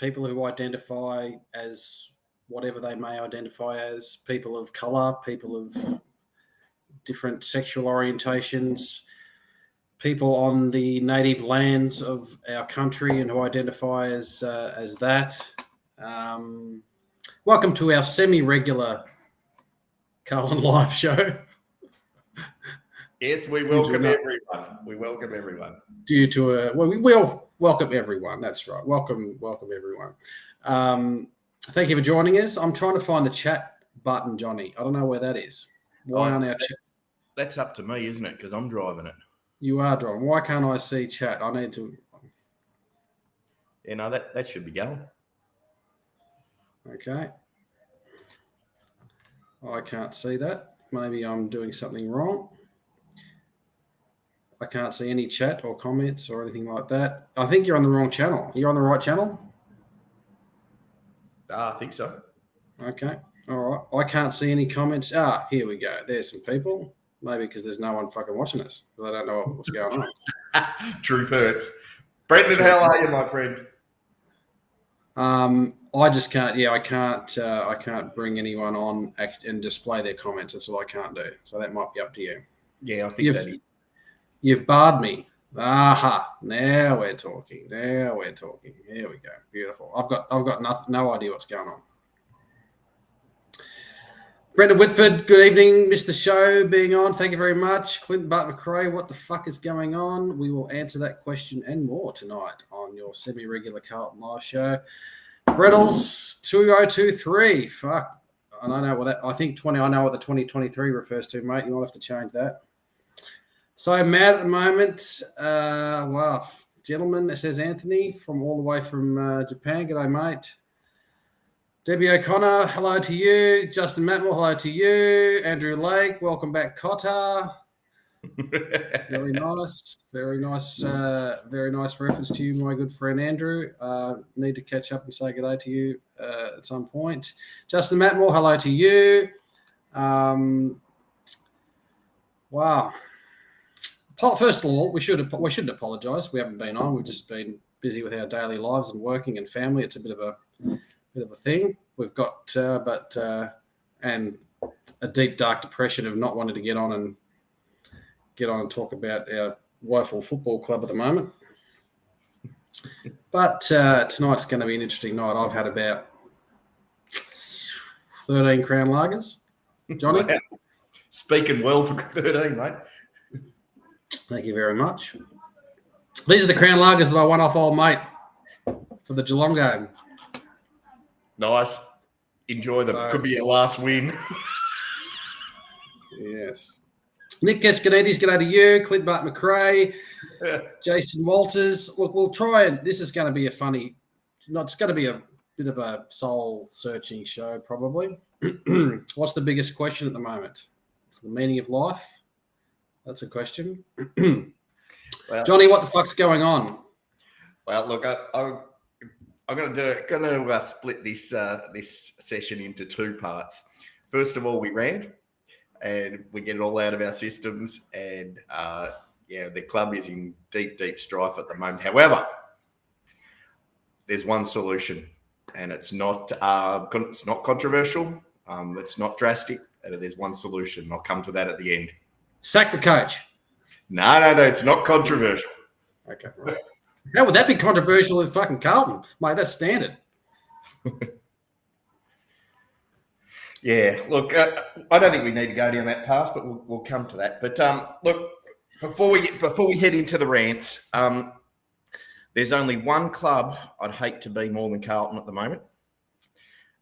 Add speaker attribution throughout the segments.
Speaker 1: people who identify as whatever they may identify as, people of colour, people of different sexual orientations, people on the native lands of our country and who identify as that. Welcome to our semi-regular Carlton live show.
Speaker 2: Yes, we welcome everyone. We welcome everyone.
Speaker 1: We will welcome everyone. That's right. Welcome everyone. Thank you for joining us. I'm trying to find the chat button, Johnny. I don't know where that is. Why aren't our chat?
Speaker 2: That's up to me, isn't it? Because I'm driving it.
Speaker 1: You are driving. Why can't I see chat? I need to.
Speaker 2: Yeah, no, that should be going.
Speaker 1: Okay. I can't see that. Maybe I'm doing something wrong. I can't see any chat or comments or anything like that. I think you're on the wrong channel. You're on the right channel?
Speaker 2: I think so.
Speaker 1: Okay. All right. I can't see any comments. Here we go. There's some people. Maybe because there's no one fucking watching us because I don't know what's going
Speaker 2: on. Truth hurts. Brendan, how are you, my friend?
Speaker 1: I just can't. Yeah, I can't bring anyone on and display their comments. That's all I can't do. So that might be up to you.
Speaker 2: Yeah, I think
Speaker 1: You've barred me. Aha! Now we're talking. Here we go. Beautiful. I've got no idea what's going on. Brendan Whitford, good evening. Missed the show being on. Thank you very much. Clinton Bart McRae, what the fuck is going on? We will answer that question and more tonight on your semi-regular Carlton live show. Brettles 2023. Fuck. I don't know what that. I think 20. I know what the 2023 refers to, mate. You might have to change that. So mad at the moment. Wow. Gentlemen, it says Anthony from all the way from Japan. G'day, mate. Debbie O'Connor, hello to you. Justin Matmore, hello to you. Andrew Lake, welcome back, Cotter. Very nice. Very nice reference to you, my good friend Andrew. Need to catch up and say good day to you at some point. Justin Matmore, hello to you. Wow. First of all, we shouldn't apologise. We haven't been on. We've just been busy with our daily lives and working and family. It's a bit of a thing. We've got, and a deep dark depression of not wanting to get on and talk about our woeful football club at the moment. But tonight's going to be an interesting night. I've had about 13 Crown Lagers. Johnny?
Speaker 2: Wow. Speaking well for 13, mate.
Speaker 1: Thank you very much. These are the Crown Lagers that I won off old mate for the Geelong game.
Speaker 2: Nice. Enjoy them. Could be your last win.
Speaker 1: Yes. Nick Escanides, g'day to you. Clint Bart McRae. Jason Walters. Look, we'll try and this is going to be it's going to be a bit of a soul-searching show, probably. What's the biggest question at the moment? It's the meaning of life. That's a question.
Speaker 2: Well,
Speaker 1: Johnny, what the fuck's going on?
Speaker 2: Well, look, I'm going to split this session into two parts. First of all, we ran, and we get it all out of our systems, and the club is in deep strife at the moment. However, there's one solution, and it's not controversial. It's not drastic. There's one solution. I'll come to that at the end.
Speaker 1: Sack the coach.
Speaker 2: No, it's not controversial.
Speaker 1: Okay, right. How would that be controversial with fucking Carlton? Mate, that's standard.
Speaker 2: Yeah, look, I don't think we need to go down that path, but we'll come to that. But look, before we head into the rants, there's only one club I'd hate to be more than Carlton at the moment,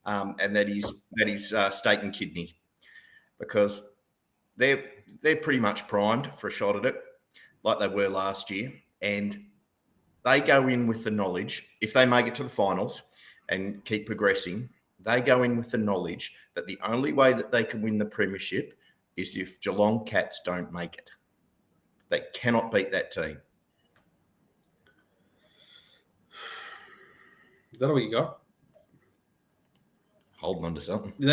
Speaker 2: and that is Steak and Kidney, because they're pretty much primed for a shot at it, like they were last year, and they go in with the knowledge, if they make it to the finals and keep progressing, they go in with the knowledge that the only way that they can win the premiership is if Geelong Cats don't make it. They cannot beat that team.
Speaker 1: Is that all you got?
Speaker 2: Holding on to something.
Speaker 1: Is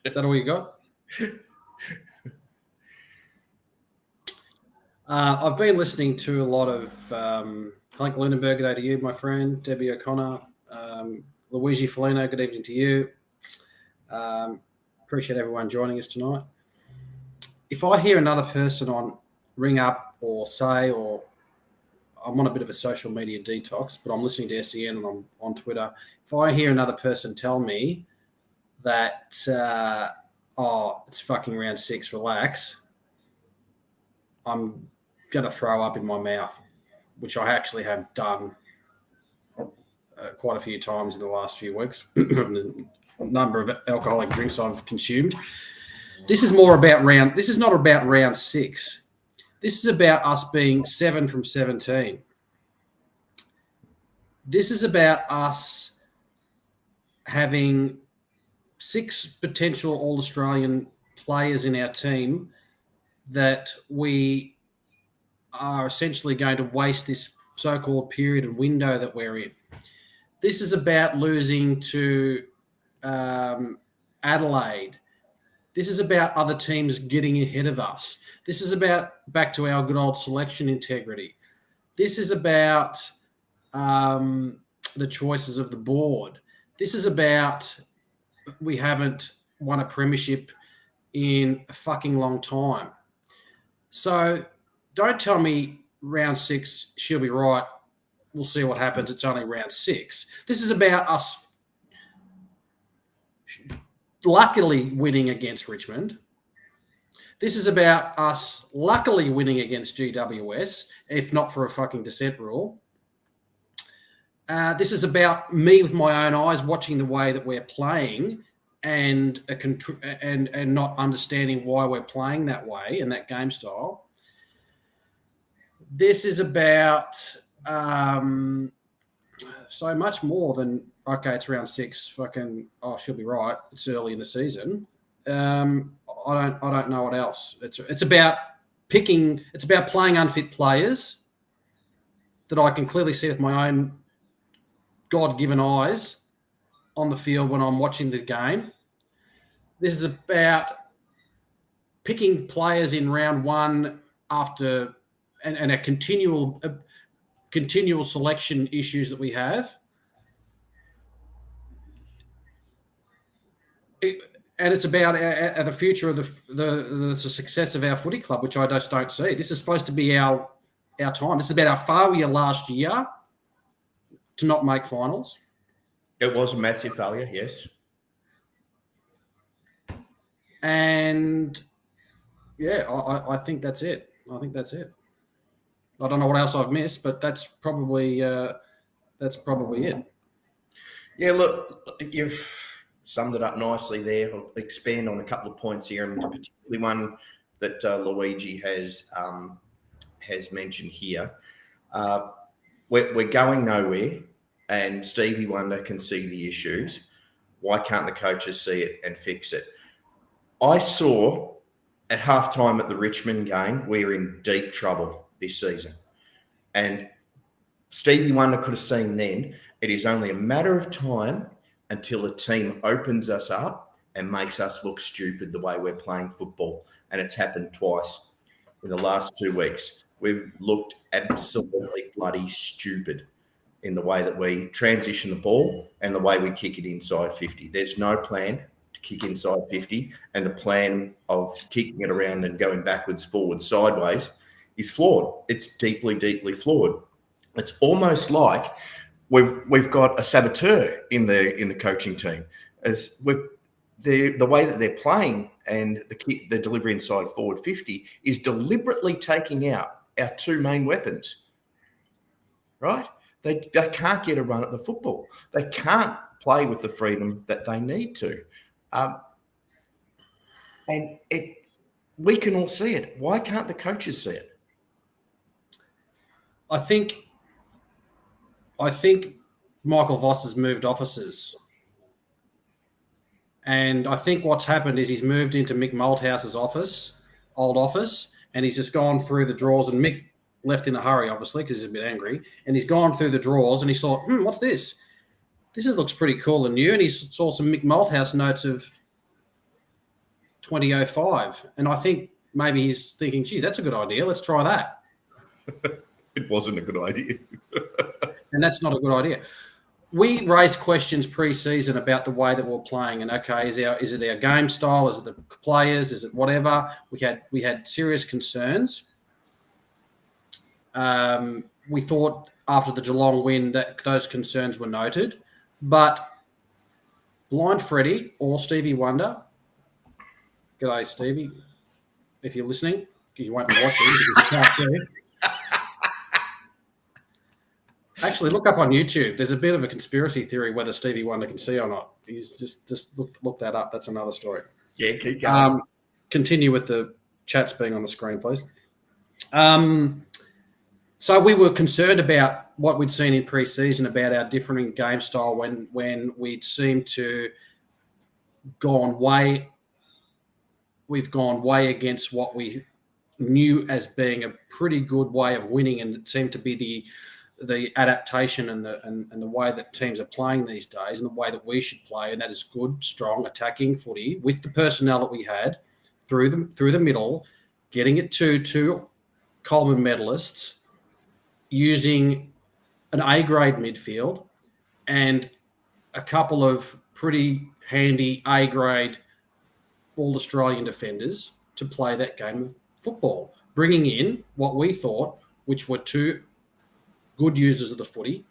Speaker 1: that all you got? I've been listening to a lot of Hank Lunenberg, good day to you, my friend. Debbie O'Connor. Luigi Felino, good evening to you. Appreciate everyone joining us tonight. If I hear another person on ring up or say, or I'm on a bit of a social media detox, but I'm listening to SEN and I'm on Twitter. If I hear another person tell me that, it's fucking round 6, relax, I'm going to throw up in my mouth, which I actually have done quite a few times in the last few weeks from the number of alcoholic drinks I've consumed. This is not about round 6. This is about us being 7 from 17. This is about us having 6 potential All-Australian players in our team that we are essentially going to waste this so-called period and window that we're in. This is about losing to Adelaide. This is about other teams getting ahead of us. This is about back to our good old selection integrity. This is about the choices of the board. This is about we haven't won a premiership in a fucking long time. So don't tell me round 6, she'll be right. We'll see what happens. It's only round 6. This is about us luckily winning against Richmond. This is about us luckily winning against GWS, if not for a fucking dissent rule. This is about me with my own eyes watching the way that we're playing and not understanding why we're playing that way and that game style. This is about so much more than, okay, it's round 6, fucking, she'll be right. It's early in the season. I don't know what else. It's about picking. It's about playing unfit players that I can clearly see with my own God-given eyes on the field when I'm watching the game. This is about picking players in round 1 after and a continual selection issues that we have. And it's about the future of the success of our footy club, which I just don't see. This is supposed to be our time. This is about our failure last year to not make finals.
Speaker 2: It was a massive failure, yes.
Speaker 1: And yeah, I think that's it. I don't know what else I've missed, but that's probably it.
Speaker 2: Yeah, look, you've summed it up nicely there. I'll expand on a couple of points here, and particularly one that Luigi has mentioned here. We're going nowhere, and Stevie Wonder can see the issues. Why can't the coaches see it and fix it? I saw at halftime at the Richmond game, we're in deep trouble this season. And Stevie Wonder could have seen then it is only a matter of time until a team opens us up and makes us look stupid the way we're playing football. And it's happened twice in the last 2 weeks. We've looked absolutely bloody stupid in the way that we transition the ball and the way we kick it inside 50. There's no plan to kick inside 50, and the plan of kicking it around and going backwards, forwards, sideways is flawed. It's deeply, deeply flawed. It's almost like we've got a saboteur in the coaching team, as the way that they're playing and the delivery inside forward 50 is deliberately taking out our 2 main weapons. Right? They can't get a run at the football. They can't play with the freedom that they need to. And we can all see it. Why can't the coaches see it?
Speaker 1: I think Michael Voss has moved offices. And I think what's happened is he's moved into Mick Malthouse's old office, and he's just gone through the drawers, and Mick left in a hurry, obviously, because he's a bit angry. And he's gone through the drawers and he thought, what's this? This looks pretty cool and new. And he saw some Mick Malthouse notes of 2005. And I think maybe he's thinking, gee, that's a good idea. Let's try that.
Speaker 2: It wasn't a good idea.
Speaker 1: And that's not a good idea. We raised questions pre-season about the way that we're playing, and okay, is it our game style? Is it the players? Is it whatever? We had serious concerns. We thought after the Geelong win that those concerns were noted, but Blind Freddie or Stevie Wonder, g'day Stevie, if you're listening, you won't be watching because you can't see it. Actually, look up on YouTube. There's a bit of a conspiracy theory whether Stevie Wonder can see or not. He's just look that up. That's another story.
Speaker 2: Yeah, keep going.
Speaker 1: Continue with the chats being on the screen, please. So we were concerned about what we'd seen in pre-season about our differing game style when we'd seemed to we've gone way against what we knew as being a pretty good way of winning, and it seemed to be the adaptation and the way that teams are playing these days and the way that we should play, and that is good, strong, attacking footy with the personnel that we had through the middle, getting it to two Coleman medalists, using an A-grade midfield and a couple of pretty handy A-grade All-Australian defenders to play that game of football, bringing in what we thought, which were two good users of the footy,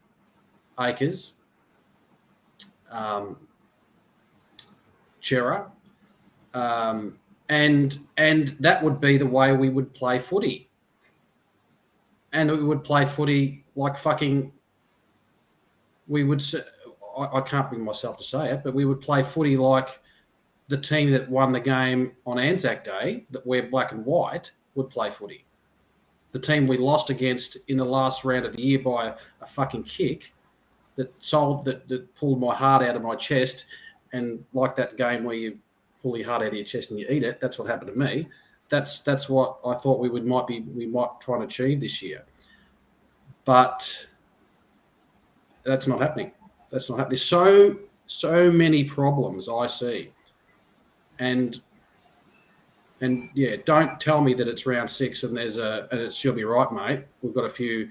Speaker 1: Akers, Chera, and that would be the way we would play footy. And we would play footy like fucking. We would. I can't bring myself to say it, but we would play footy like the team that won the game on Anzac Day, that wear black and white, would play footy. The team we lost against in the last round of the year by a fucking kick that pulled my heart out of my chest, and like that game where you pull your heart out of your chest and you eat it. That's what happened to me. That's what I thought we might try and achieve this year, but that's not happening. That's not happening. There's so many problems I see, and yeah, don't tell me that it's round 6 and she'll be right, mate. We've got a few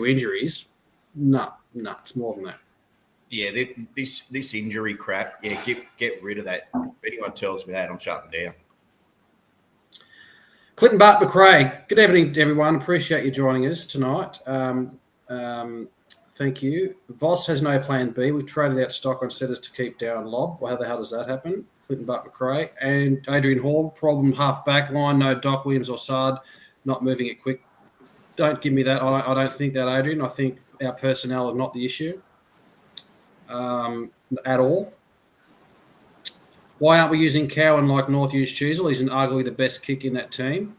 Speaker 1: injuries. No, it's more than that.
Speaker 2: Yeah, this injury crap. Yeah, get rid of that. If anyone tells me that, I'm shutting down.
Speaker 1: Clinton Bart McRae, good evening, everyone. Appreciate you joining us tonight. Thank you. Voss has no plan B. We traded out stock on setters to keep Darren Lobb. Well, how the hell does that happen? Clinton Bart McRae. And Adrian Hall, problem half back line, no Doc Williams or Sard, not moving it quick. Don't give me that. I don't think that, Adrian. I think our personnel are not the issue at all. Why aren't we using Cowan like North used Cheezel? He's arguably the best kick in that team.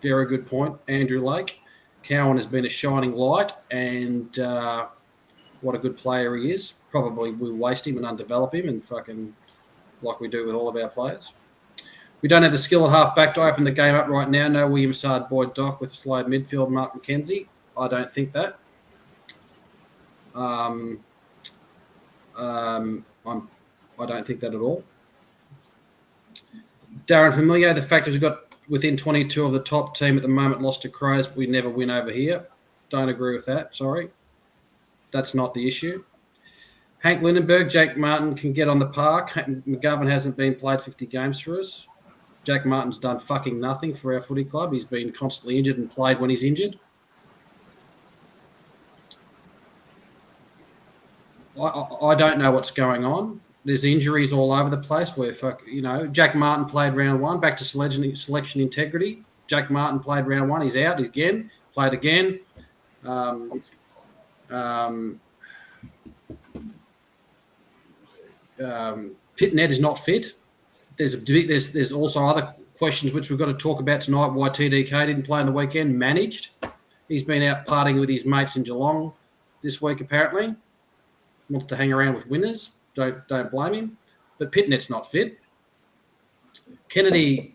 Speaker 1: Very good point, Andrew Lake. Cowan has been a shining light, and what a good player he is. Probably we'll waste him and undevelop him and fucking like we do with all of our players. We don't have the skill at half-back to open the game up right now. No William Sard, Boyd Dock with a slow midfield, Mark McKenzie. I don't think that. I don't think that at all. Darren Familiar, the fact is we've got within 22 of the top team at the moment lost to Crows, but we never win over here. Don't agree with that, sorry. That's not the issue. Hank Lindenberg, Jake Martin can get on the park. McGovern hasn't been played 50 games for us. Jack Martin's done fucking nothing for our footy club. He's been constantly injured and played when he's injured. I don't know what's going on. There's injuries all over the place where, Jack Martin played round 1, back to selection integrity. Jack Martin played round 1, he's out again, played again. Pitnet is not fit. There's also other questions which we've got to talk about tonight. Why TDK didn't play on the weekend? Managed. He's been out partying with his mates in Geelong this week apparently. Wants to hang around with winners. Don't blame him. But Pitnet's not fit. Kennedy.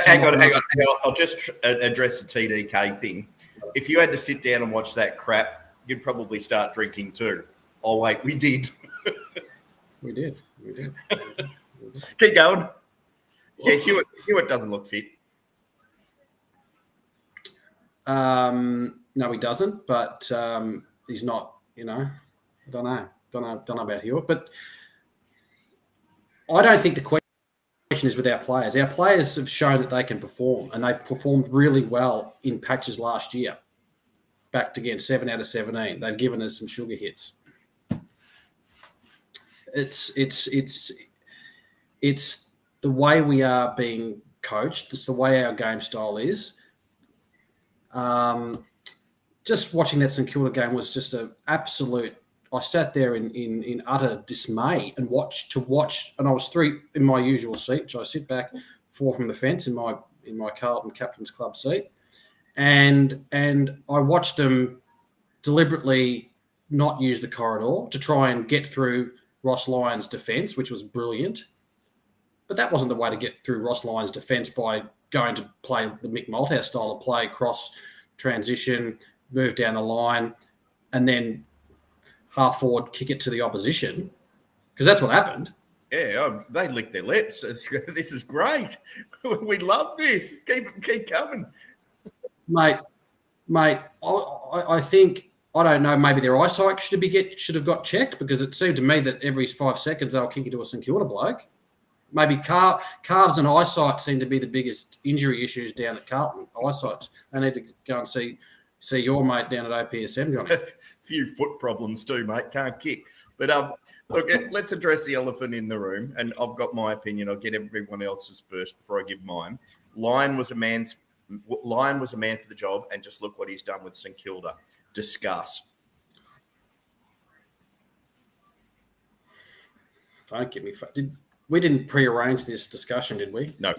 Speaker 2: Hang on. I'll just address the TDK thing. If you had to sit down and watch that crap, you'd probably start drinking too. Oh wait, we did.
Speaker 1: We did.
Speaker 2: Keep going. Yeah, Hewitt doesn't look fit.
Speaker 1: No, he doesn't. But he's not. I don't know about Hewitt. But I don't think the question is with our players. Our players have shown that they can perform, and they've performed really well in patches last year. Backed again, 7 out of 17. They've given us some sugar hits. It's the way we are being coached. It's the way our game style is. Just watching that St Kilda game was just an absolute. I sat there in utter dismay and watched, and I was 3 in my usual seat. So I sit back 4 from the fence in my Carlton Captain's Club seat, and I watched them deliberately not use the corridor to try and get through Ross Lyon's defence, which was brilliant. But that wasn't the way to get through Ross Lyon's defence by going to play the Mick Malthouse style of play, cross, transition, move down the line, and then half forward kick it to the opposition, because that's what happened.
Speaker 2: Yeah, they licked their lips. This is great. We love this. Keep coming.
Speaker 1: Mate, I think, I don't know, maybe their eyesight should have got checked, because it seemed to me that every 5 seconds they'll kick it to a St Kilda bloke. Maybe calves and eyesight seem to be the biggest injury issues down at Carlton. Eyesight. They need to go and see your mate down at OPSM, Johnny.
Speaker 2: A few foot problems too, mate. Can't kick. But look, let's address the elephant in the room. And I've got my opinion. I'll get everyone else's first before I give mine. Lyon was a man for the job, and just look what he's done with St Kilda. Discuss.
Speaker 1: Don't get me. We didn't pre-arrange this discussion, did we?
Speaker 2: No.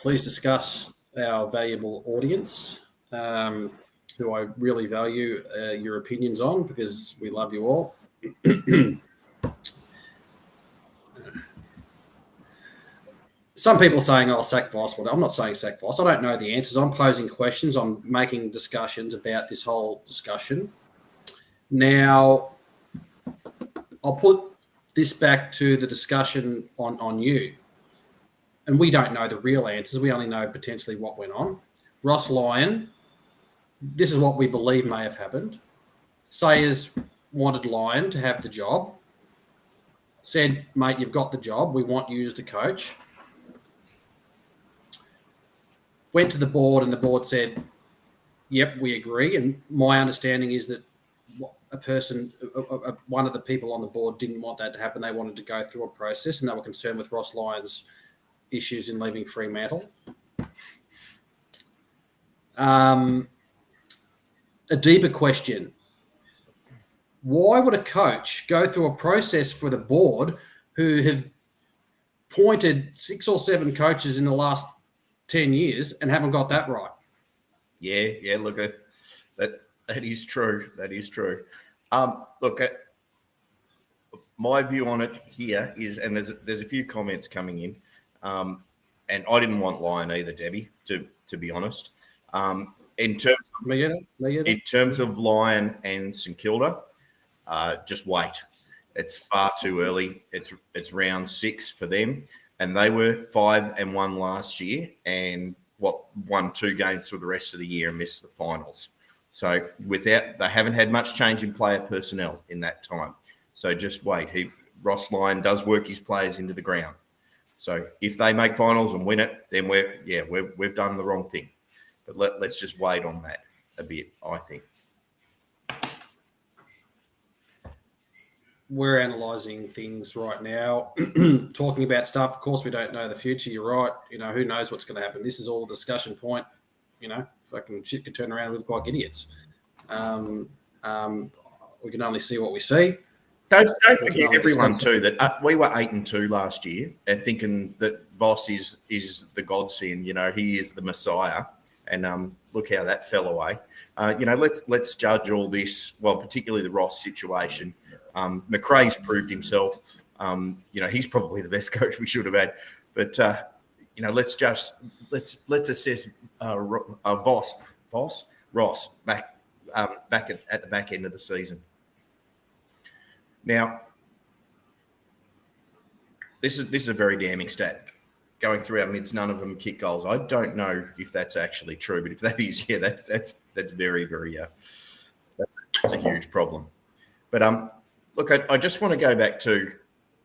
Speaker 1: Please discuss our valuable audience, who I really value your opinions on, because we love you all. Some people saying, sack Voss. Well, I'm not saying sack Voss. I don't know the answers. I'm posing questions. I'm making discussions about this whole discussion. Now, I'll put this back to the discussion on you. And we don't know the real answers. We only know potentially what went on. Ross Lyon, this is what we believe may have happened. Sayers wanted Lyon to have the job. Said, mate, you've got the job. We want you as the coach. Went to the board, and the board said, yep, we agree. And my understanding is that one of the people on the board didn't want that to happen. They wanted to go through a process, and they were concerned with Ross Lyon's issues in leaving Fremantle. A deeper question. Why would a coach go through a process for the board who have appointed 6 or 7 coaches in the last 10 years and haven't got that right?
Speaker 2: Yeah, look, that is true. That is true. Look, my view on it here is, and there's a few comments coming in, and I didn't want Lyon either, Debbie, to be honest. In terms of Lyon and St Kilda, just wait. It's far too early. It's round 6 for them, and they were 5-1 last year, and won 2 games for the rest of the year and missed the finals. So they haven't had much change in player personnel in that time. So just wait. Ross Lyon does work his players into the ground. So if they make finals and win it, then we've done the wrong thing. But let's just wait on that a bit, I think.
Speaker 1: We're analysing things right now, talking about stuff. Of course, we don't know the future. You're right. Who knows what's going to happen? This is all a discussion point. Fucking shit could turn around and look like idiots. We can only see what we see.
Speaker 2: Don't forget, everyone, too, that we were 8-2 last year, and thinking that Voss is the godsend. He is the Messiah, and look how that fell away. Let's judge all this. Well, particularly the Ross situation. McRae's proved himself. He's probably the best coach we should have had. But let's assess Ross back at the back end of the season. Now, this is a very damning stat. going through our mids, none of them kick goals. I don't know if that's actually true, but if that is, yeah, that's very, very that's a huge problem. But look, I just want to go back to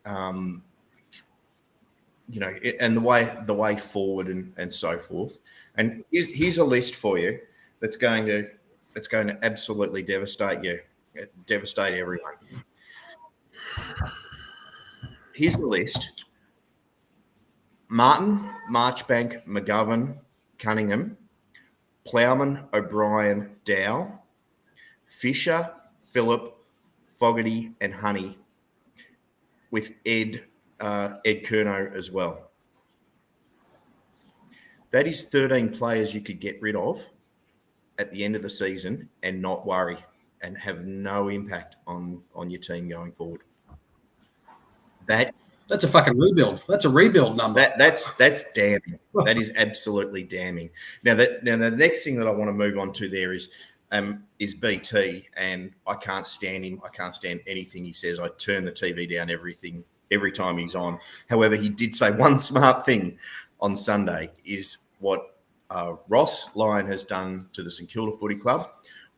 Speaker 2: and the way forward and so forth. And here's a list for you that's going to absolutely devastate everyone. Here's the list: Martin, Marchbank, McGovern, Cunningham, Plowman, O'Brien, Dow, Fisher, Phillip, Fogarty, and Honey, with Ed Curnow as well. That is 13 players you could get rid of at the end of the season and not worry and have no impact on your team going forward.
Speaker 1: That's a fucking rebuild. That's a rebuild number.
Speaker 2: That's damning. That is absolutely damning. Now the next thing that I want to move on to there is BT, and I can't stand him. I can't stand anything he says. I turn the TV down every time he's on. However, he did say one smart thing on Sunday is what Ross Lyon has done to the St Kilda Footy Club,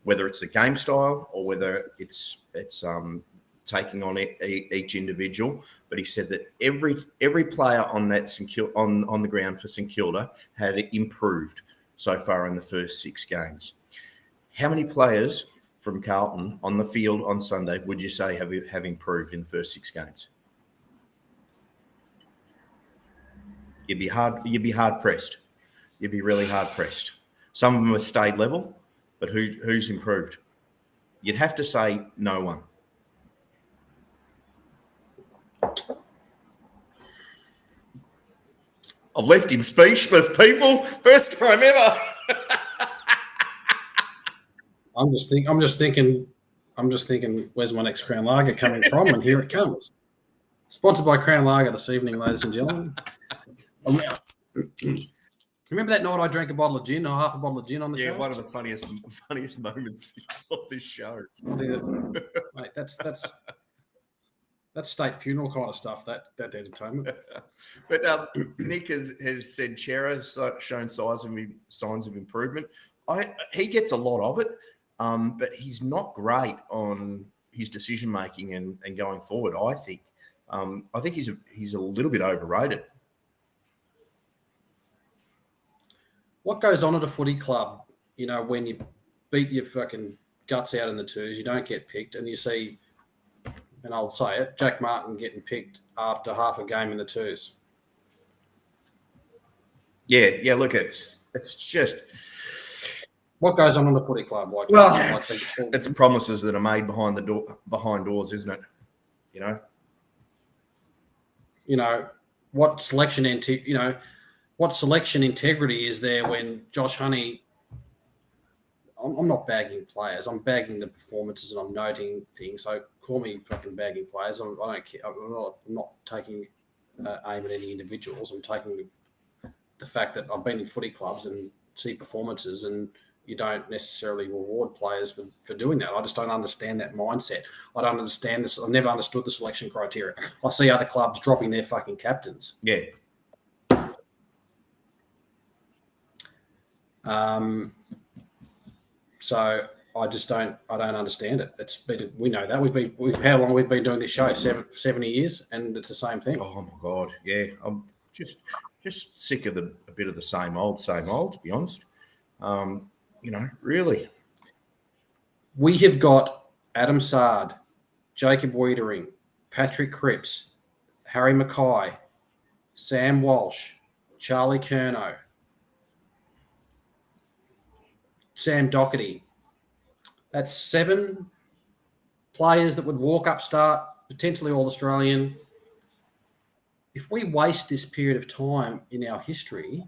Speaker 2: whether it's the game style or whether it's taking on each individual. But he said that every player on that on the ground for St Kilda had improved so far in the first 6 games. How many players from Carlton on the field on Sunday would you say have improved in the first 6 games? You'd be hard pressed. You'd be really hard pressed. Some of them have stayed level, but who's improved? You'd have to say no one. I've left him speechless, people. First time ever.
Speaker 1: I'm just thinking, where's my next Crown Lager coming from? And here it comes. Sponsored by Crown Lager this evening, ladies and gentlemen. Remember that night I drank a bottle of gin or half a bottle of gin on the show?
Speaker 2: Yeah, one of the funniest moments of this show.
Speaker 1: Mate, that's state funeral kind of stuff, that entertainment.
Speaker 2: But Nick has said Chera has shown signs of improvement. He gets a lot of it, but he's not great on his decision making and going forward. I think he's a little bit overrated.
Speaker 1: What goes on at a footy club, when you beat your fucking guts out in the twos, you don't get picked, and you see, and I'll say it, Jack Martin getting picked after half a game in the twos.
Speaker 2: Yeah, look, it's just...
Speaker 1: What goes on in the footy club?
Speaker 2: It's promises that are made behind doors, isn't it?
Speaker 1: What selection integrity is there when Josh Honey? I'm not bagging players. I'm bagging the performances and I'm noting things. So call me fucking bagging players. I don't care. I'm not taking aim at any individuals. I'm taking the fact that I've been in footy clubs and see performances, and you don't necessarily reward players for doing that. I just don't understand that mindset. I don't understand this. I've never understood the selection criteria. I see other clubs dropping their fucking captains.
Speaker 2: Yeah.
Speaker 1: So I don't understand it. We know that how long we've been doing this show, 70 years, and it's the same thing.
Speaker 2: Oh my God. Yeah. I'm just sick of a bit of the same old, to be honest. Really.
Speaker 1: We have got Adam Sard, Jacob Wiedering, Patrick Cripps, Harry Mackay, Sam Walsh, Charlie Curnow, Sam Doherty. That's 7 players that would walk up, start, potentially All-Australian. If we waste this period of time in our history,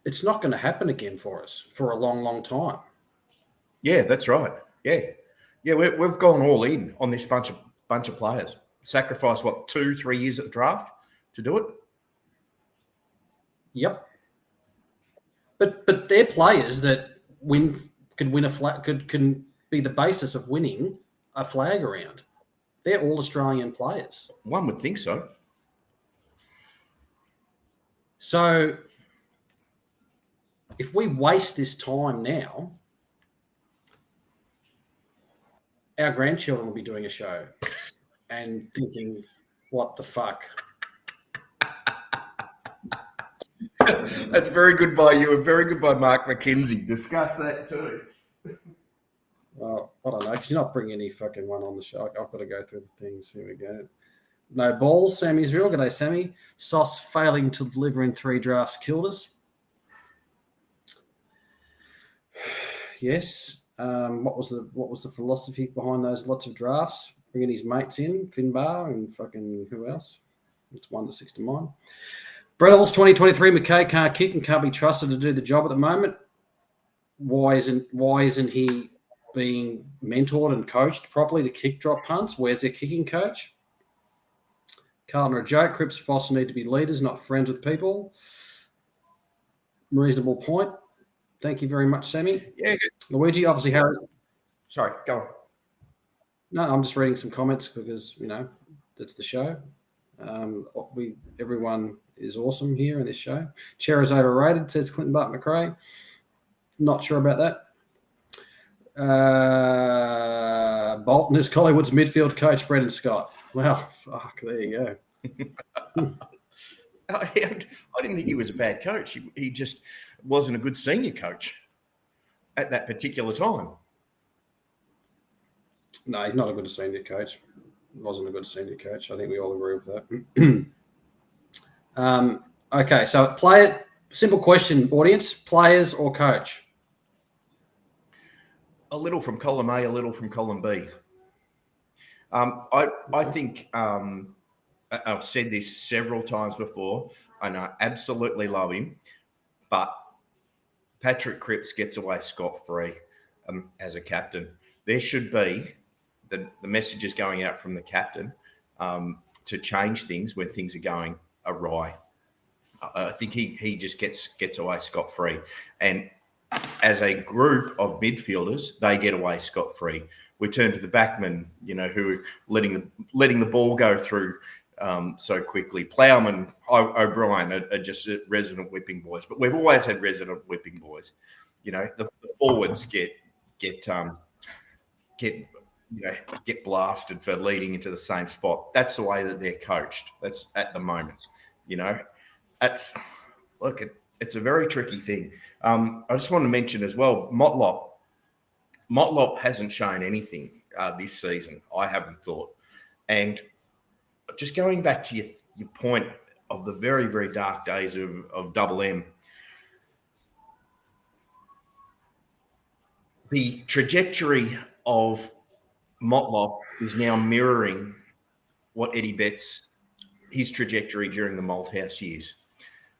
Speaker 1: it's not going to happen again for us for a long, long time.
Speaker 2: Yeah, that's right. Yeah, we've gone all in on this bunch of players. Sacrificed 2-3 years at the draft to do it.
Speaker 1: Yep. But they're players that can win a flag, can be the basis of winning a flag around. They're all Australian players.
Speaker 2: One would think so.
Speaker 1: So if we waste this time now, our grandchildren will be doing a show and thinking, what the fuck?
Speaker 2: That's very good by you and very good by Mark McKenzie. Discuss that too.
Speaker 1: Well, I don't know, because you're not bringing any fucking one on the show. I've got to go through the things. Here we go. No balls, Sammy's real. G'day, Sammy. Sauce failing to deliver in 3 drafts killed us. Yes. What was the philosophy behind those lots of drafts? Bringing his mates in, Finbar and fucking who else? It's 1 to 6 to mine. Brettles 2023. McKay can't kick and can't be trusted to do the job at the moment. Why isn't he being mentored and coached properly to kick drop punts? Where's their kicking coach? Carlton are a joke. Cripps and Foster need to be leaders, not friends with people. Reasonable point. Thank you very much, Sammy.
Speaker 2: Yeah.
Speaker 1: Luigi, obviously, Harry.
Speaker 2: Sorry, go on.
Speaker 1: No, I'm just reading some comments because, that's the show. Everyone is awesome here in this show. Chair is overrated, says Clinton Butt McRae. Not sure about that. Bolton is Collingwood's midfield coach, Brendan Scott. Well, fuck, there you go.
Speaker 2: I didn't think he was a bad coach. He just wasn't a good senior coach at that particular time.
Speaker 1: No, he's not a good senior coach. Wasn't a good senior coach. I think we all agree with that. Okay, so simple question, audience, players or coach?
Speaker 2: A little from column A, a little from column B. I think I've said this several times before, and I absolutely love him, but Patrick Cripps gets away scot-free as a captain. There should be the messages going out from the captain to change things when things are going awry. I think he just gets away scot-free. And as a group of midfielders, they get away scot-free. We turn to the backmen, who are letting the ball go through so quickly. Plowman, O'Brien are just resident whipping boys, but we've always had resident whipping boys. The forwards get blasted for leading into the same spot. That's the way that they're coached. That's at the moment. It's a very tricky thing. I just want to mention as well, Motlop hasn't shown anything this season, I haven't thought. And just going back to your point of the very, very dark days of Double M, the trajectory of Motlop is now mirroring what Eddie Betts, his trajectory during the Malthouse years.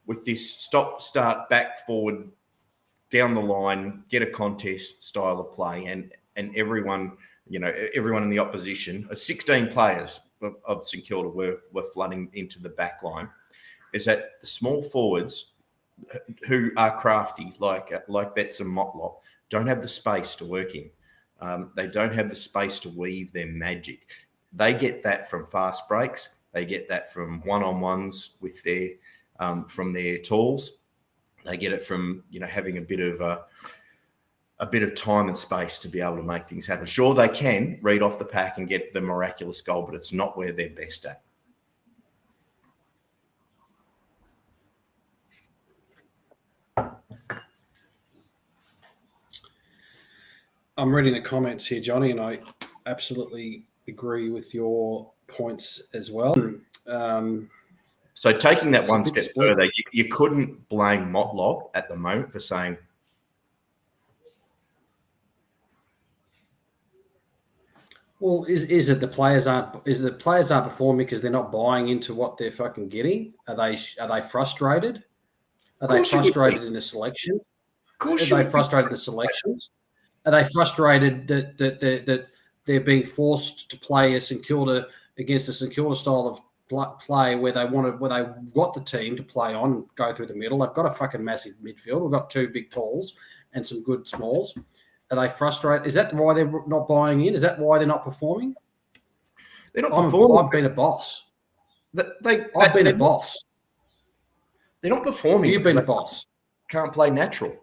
Speaker 2: With this stop, start, back, forward, down the line, get a contest style of play, and everyone in the opposition, 16 players of St Kilda were flooding into the back line, is that the small forwards who are crafty, like Betts and Motlop, don't have the space to work in. They don't have the space to weave their magic. They get that from fast breaks. They get that from one-on-ones with from their tools. They get it from having a bit of time and space to be able to make things happen. Sure, they can read off the pack and get the miraculous goal, but it's not where they're best at.
Speaker 1: I'm reading the comments here, Johnny, and I absolutely agree with your points as well.
Speaker 2: So taking that one step further, you couldn't blame Motlop at the moment for saying,
Speaker 1: well, is it the players aren't performing because they're not buying into what they're fucking getting? Are they frustrated? Are they frustrated in the selection? Are they frustrated in the selections? Are they frustrated that they're being forced to play a St Kilda against a St Kilda style of play where they got the team to play on and go through the middle? They've got a fucking massive midfield. We've got 2 big talls and some good smalls. Are they frustrated? Is that why they're not buying in? Is that why they're not performing?
Speaker 2: They're not performing.
Speaker 1: I've been a boss.
Speaker 2: I've
Speaker 1: been a boss.
Speaker 2: They're not performing.
Speaker 1: You've been a boss.
Speaker 2: Can't play natural.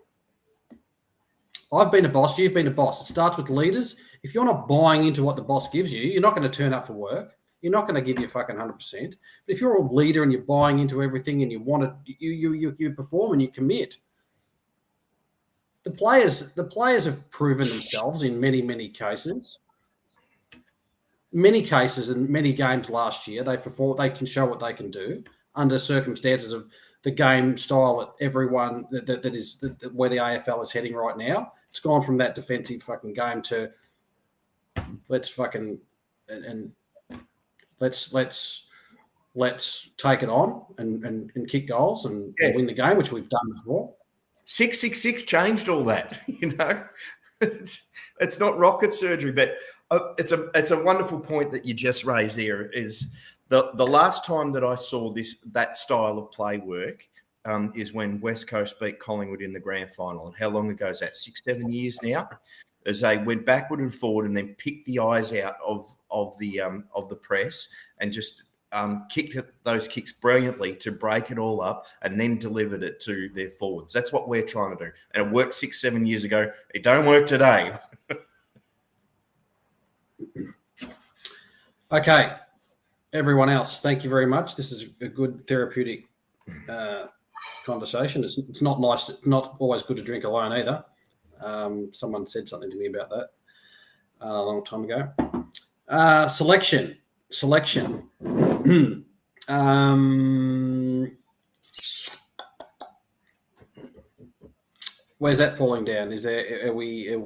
Speaker 1: I've been a boss. You've been a boss. It starts with leaders. If you're not buying into what the boss gives you, you're not going to turn up for work. You're not going to give you fucking 100%. But if you're a leader and you're buying into everything and you want to, you perform and you commit. The players have proven themselves in many cases. Many cases and many games last year, they can show what they can do under circumstances of the game style that everyone that is where the AFL is heading right now. It's gone from that defensive fucking game to let's fucking and let's take it on and kick goals and win the game, which we've done before.
Speaker 2: 666 changed all that, you know. It's not rocket surgery, but it's a wonderful point that you just raised there. Is the last time that I saw that style of play work is when West Coast beat Collingwood in the grand final. And how long ago is that? 6-7 years now. As they went backward and forward and then picked the eyes out of the press and just kicked those kicks brilliantly to break it all up and then delivered it to their forwards. That's what we're trying to do. And it worked 6-7 years ago. It don't work today.
Speaker 1: Okay. Everyone else, thank you very much. This is a good therapeutic conversation. It's not nice. It's not always good to drink alone either. Someone said something to me about that a long time ago. Selection. Where's that falling down? Is there? Are we?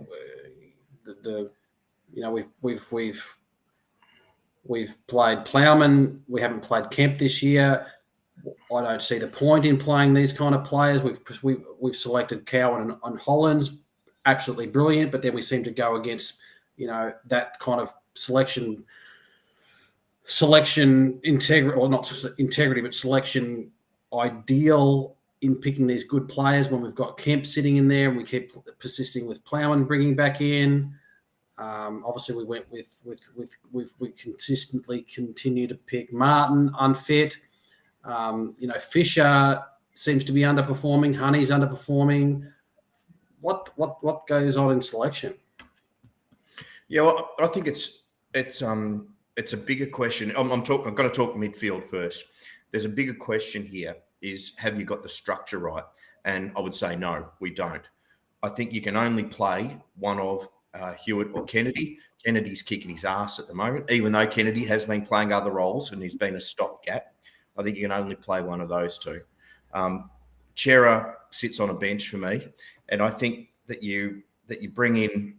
Speaker 1: We've played Plowman. We haven't played Kemp this year. I don't see the point in playing these kind of players. We've selected Cowan and Hollands, absolutely brilliant. But then we seem to go against that kind of selection integrity, or not just integrity, but selection ideal in picking these good players when we've got Kemp sitting in there and we keep persisting with Plowman bringing back in. Obviously, we went we consistently continue to pick Martin unfit. Fisher seems to be underperforming. Honey's underperforming. What goes on in selection?
Speaker 2: Yeah, well, I think it's a bigger question. I'm going to talk midfield first. There's a bigger question here: is have you got the structure right? And I would say no, we don't. I think you can only play one of Hewitt or Kennedy. Kennedy's kicking his ass at the moment, even though Kennedy has been playing other roles and he's been a stopgap. I think you can only play one of those two. Chera sits on a bench for me, and I think that you bring in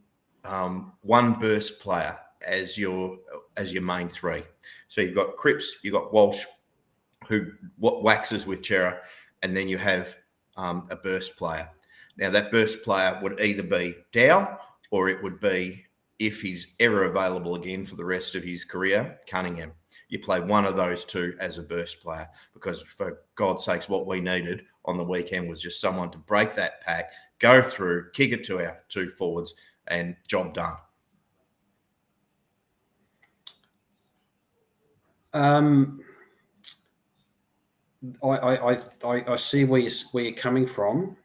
Speaker 2: one burst player as your main three. So you've got Cripps, you've got Walsh, who waxes with Chera, and then you have a burst player. Now that burst player would either be Dow, or it would be, if he's ever available again for the rest of his career, Cunningham. You play one of those two as a burst player, because for God's sakes, what we needed on the weekend was just someone to break that pack, go through, kick it to our two forwards, and job done.
Speaker 1: I see where you're coming from.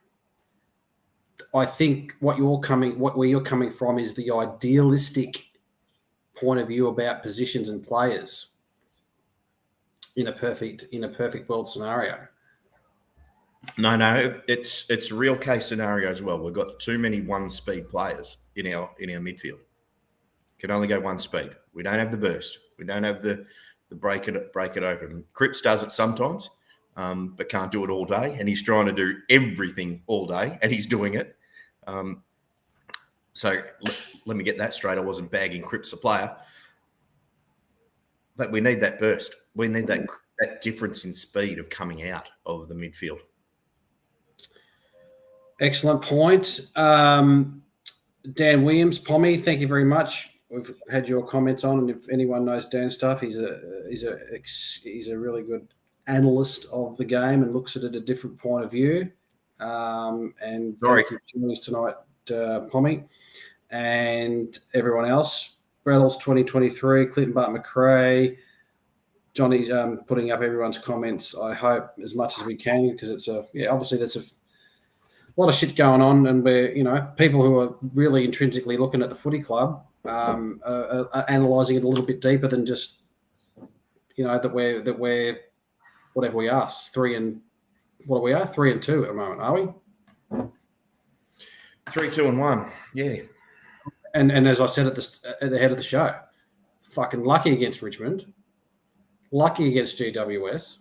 Speaker 1: I think where you're coming from is the idealistic point of view about positions and players in a perfect world scenario.
Speaker 2: No, it's a real case scenario as well. We've got too many one-speed players in our midfield. Can only go one speed. We don't have the burst. We don't have the break it open. Cripps does it sometimes, but can't do it all day. And he's trying to do everything all day, and he's doing it. So let me get that straight. I wasn't bagging Cripps the player, but we need that burst. We need that difference in speed of coming out of the midfield. Excellent point.
Speaker 1: Dan Williams, Pommy, thank you very much. We've had your comments on, and if anyone knows Dan's stuff, he's a really good analyst of the game and looks at it a different point of view. And thank you for joining us tonight, Pommy, and everyone else. Brettles 2023, Clinton Bart McRae, Johnny's putting up everyone's comments. I hope as much as we can because it's obviously there's a lot of shit going on, and we're people who are really intrinsically looking at the footy club are analysing it a little bit deeper than just that we're whatever we are 3 and what are we are 3 and 2 at the moment, are we?
Speaker 2: 3, 2 and 1, yeah.
Speaker 1: And as I said at the head of the show, fucking lucky against Richmond, lucky against GWS.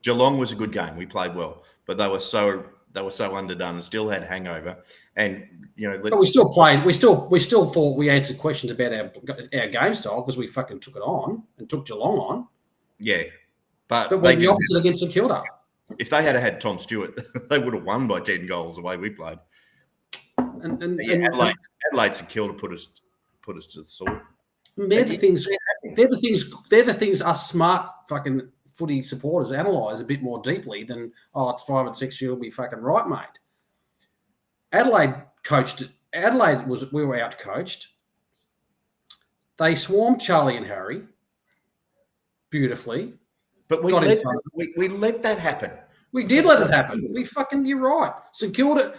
Speaker 2: Geelong was a good game. We played well, but they were so underdone and still had hangover. And
Speaker 1: but we still played. We still thought we answered questions about our game style because we fucking took it on and took Geelong on.
Speaker 2: Yeah, but
Speaker 1: we're the opposite against St Kilda.
Speaker 2: If they had had Tom Stewart, they would have won by 10 goals the way we played. Adelaide St Kilda put us to the sword.
Speaker 1: They're the things. They're the things us smart fucking footy supporters analyse a bit more deeply than it's 5 and 6. You'll be fucking right, mate. Adelaide coached. We were out coached. They swarmed Charlie and Harry beautifully.
Speaker 2: But we let that happen.
Speaker 1: We did let it happen. You're right. St Kilda,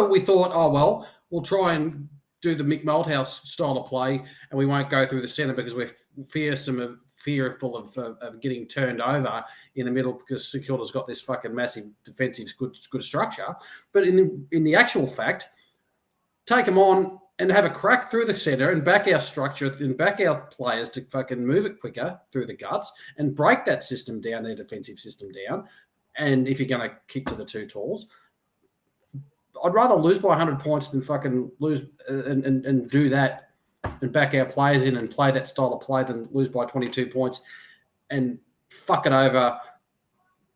Speaker 1: we thought, we'll try and do the Mick Malthouse style of play and we won't go through the centre because we're fearful of getting turned over in the middle because St Kilda's got this fucking massive defensive good structure. But in the actual fact, take them on and have a crack through the centre and back our structure and back our players to fucking move it quicker through the guts and break that system down, their defensive system down. And if you're going to kick to the two talls, I'd rather lose by 100 points than fucking lose and do that and back our players in and play that style of play than lose by 22 points and fuck it over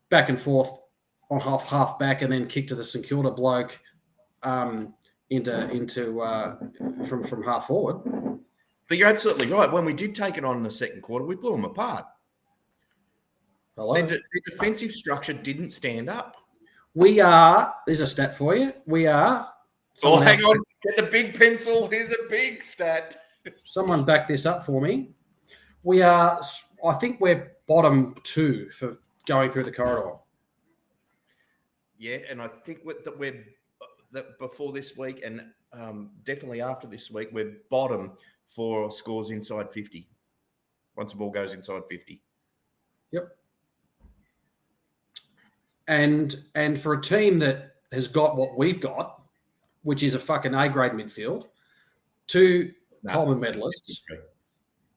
Speaker 1: back and forth on half back and then kick to the St Kilda bloke from half forward.
Speaker 2: But you're absolutely right. When we did take it on in the second quarter, we blew them apart. The defensive structure didn't stand up.
Speaker 1: There's a stat for you.
Speaker 2: Hang on. Get the big pencil. Here's a big stat.
Speaker 1: Someone back this up for me. I think we're bottom 2 for going through the corridor.
Speaker 2: Yeah, and I think that before this week and definitely after this week, we're bottom for scores inside 50. Once the ball goes inside 50.
Speaker 1: Yep. And for a team that has got what we've got, which is a fucking A-grade midfield, 2 Coleman medalists,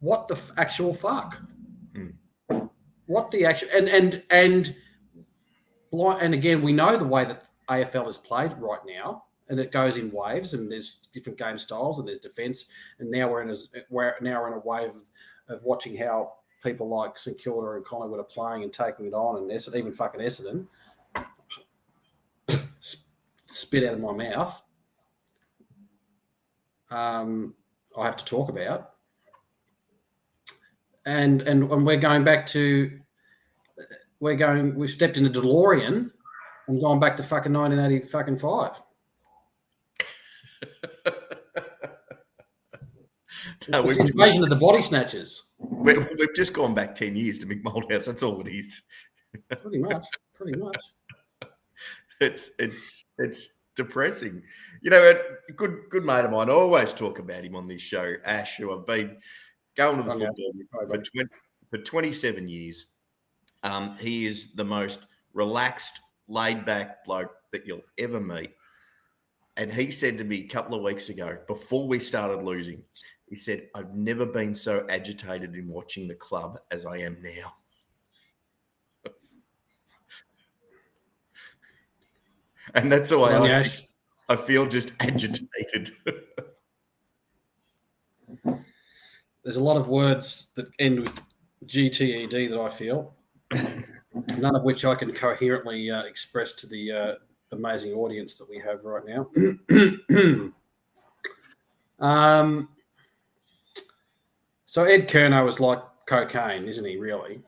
Speaker 1: what the actual fuck? What the actual and again, we know the way that AFL is played right now, and it goes in waves, and there's different game styles, and there's defence, and now we're in a wave of watching how people like St Kilda and Collingwood are playing and taking it on, and even fucking Essendon. Spit out of my mouth. I have to talk about, and we're going back to we've stepped in a DeLorean and gone back to fucking 1985. No, it's invasion of the body snatchers.
Speaker 2: We've just gone back 10 years to Mick Malthouse. That's all it is.
Speaker 1: Pretty much.
Speaker 2: It's depressing. A good mate of mine, I always talk about him on this show, Ash, who I've been going to the football for 27 years. He is the most relaxed, laid-back bloke that you'll ever meet. And he said to me a couple of weeks ago, before we started losing, he said, I've never been so agitated in watching the club as I am now. And that's the way I feel, just agitated.
Speaker 1: There's a lot of words that end with GTED that I feel, none of which I can coherently express to the amazing audience that we have right now. So Ed Kerno was like cocaine, isn't he, really?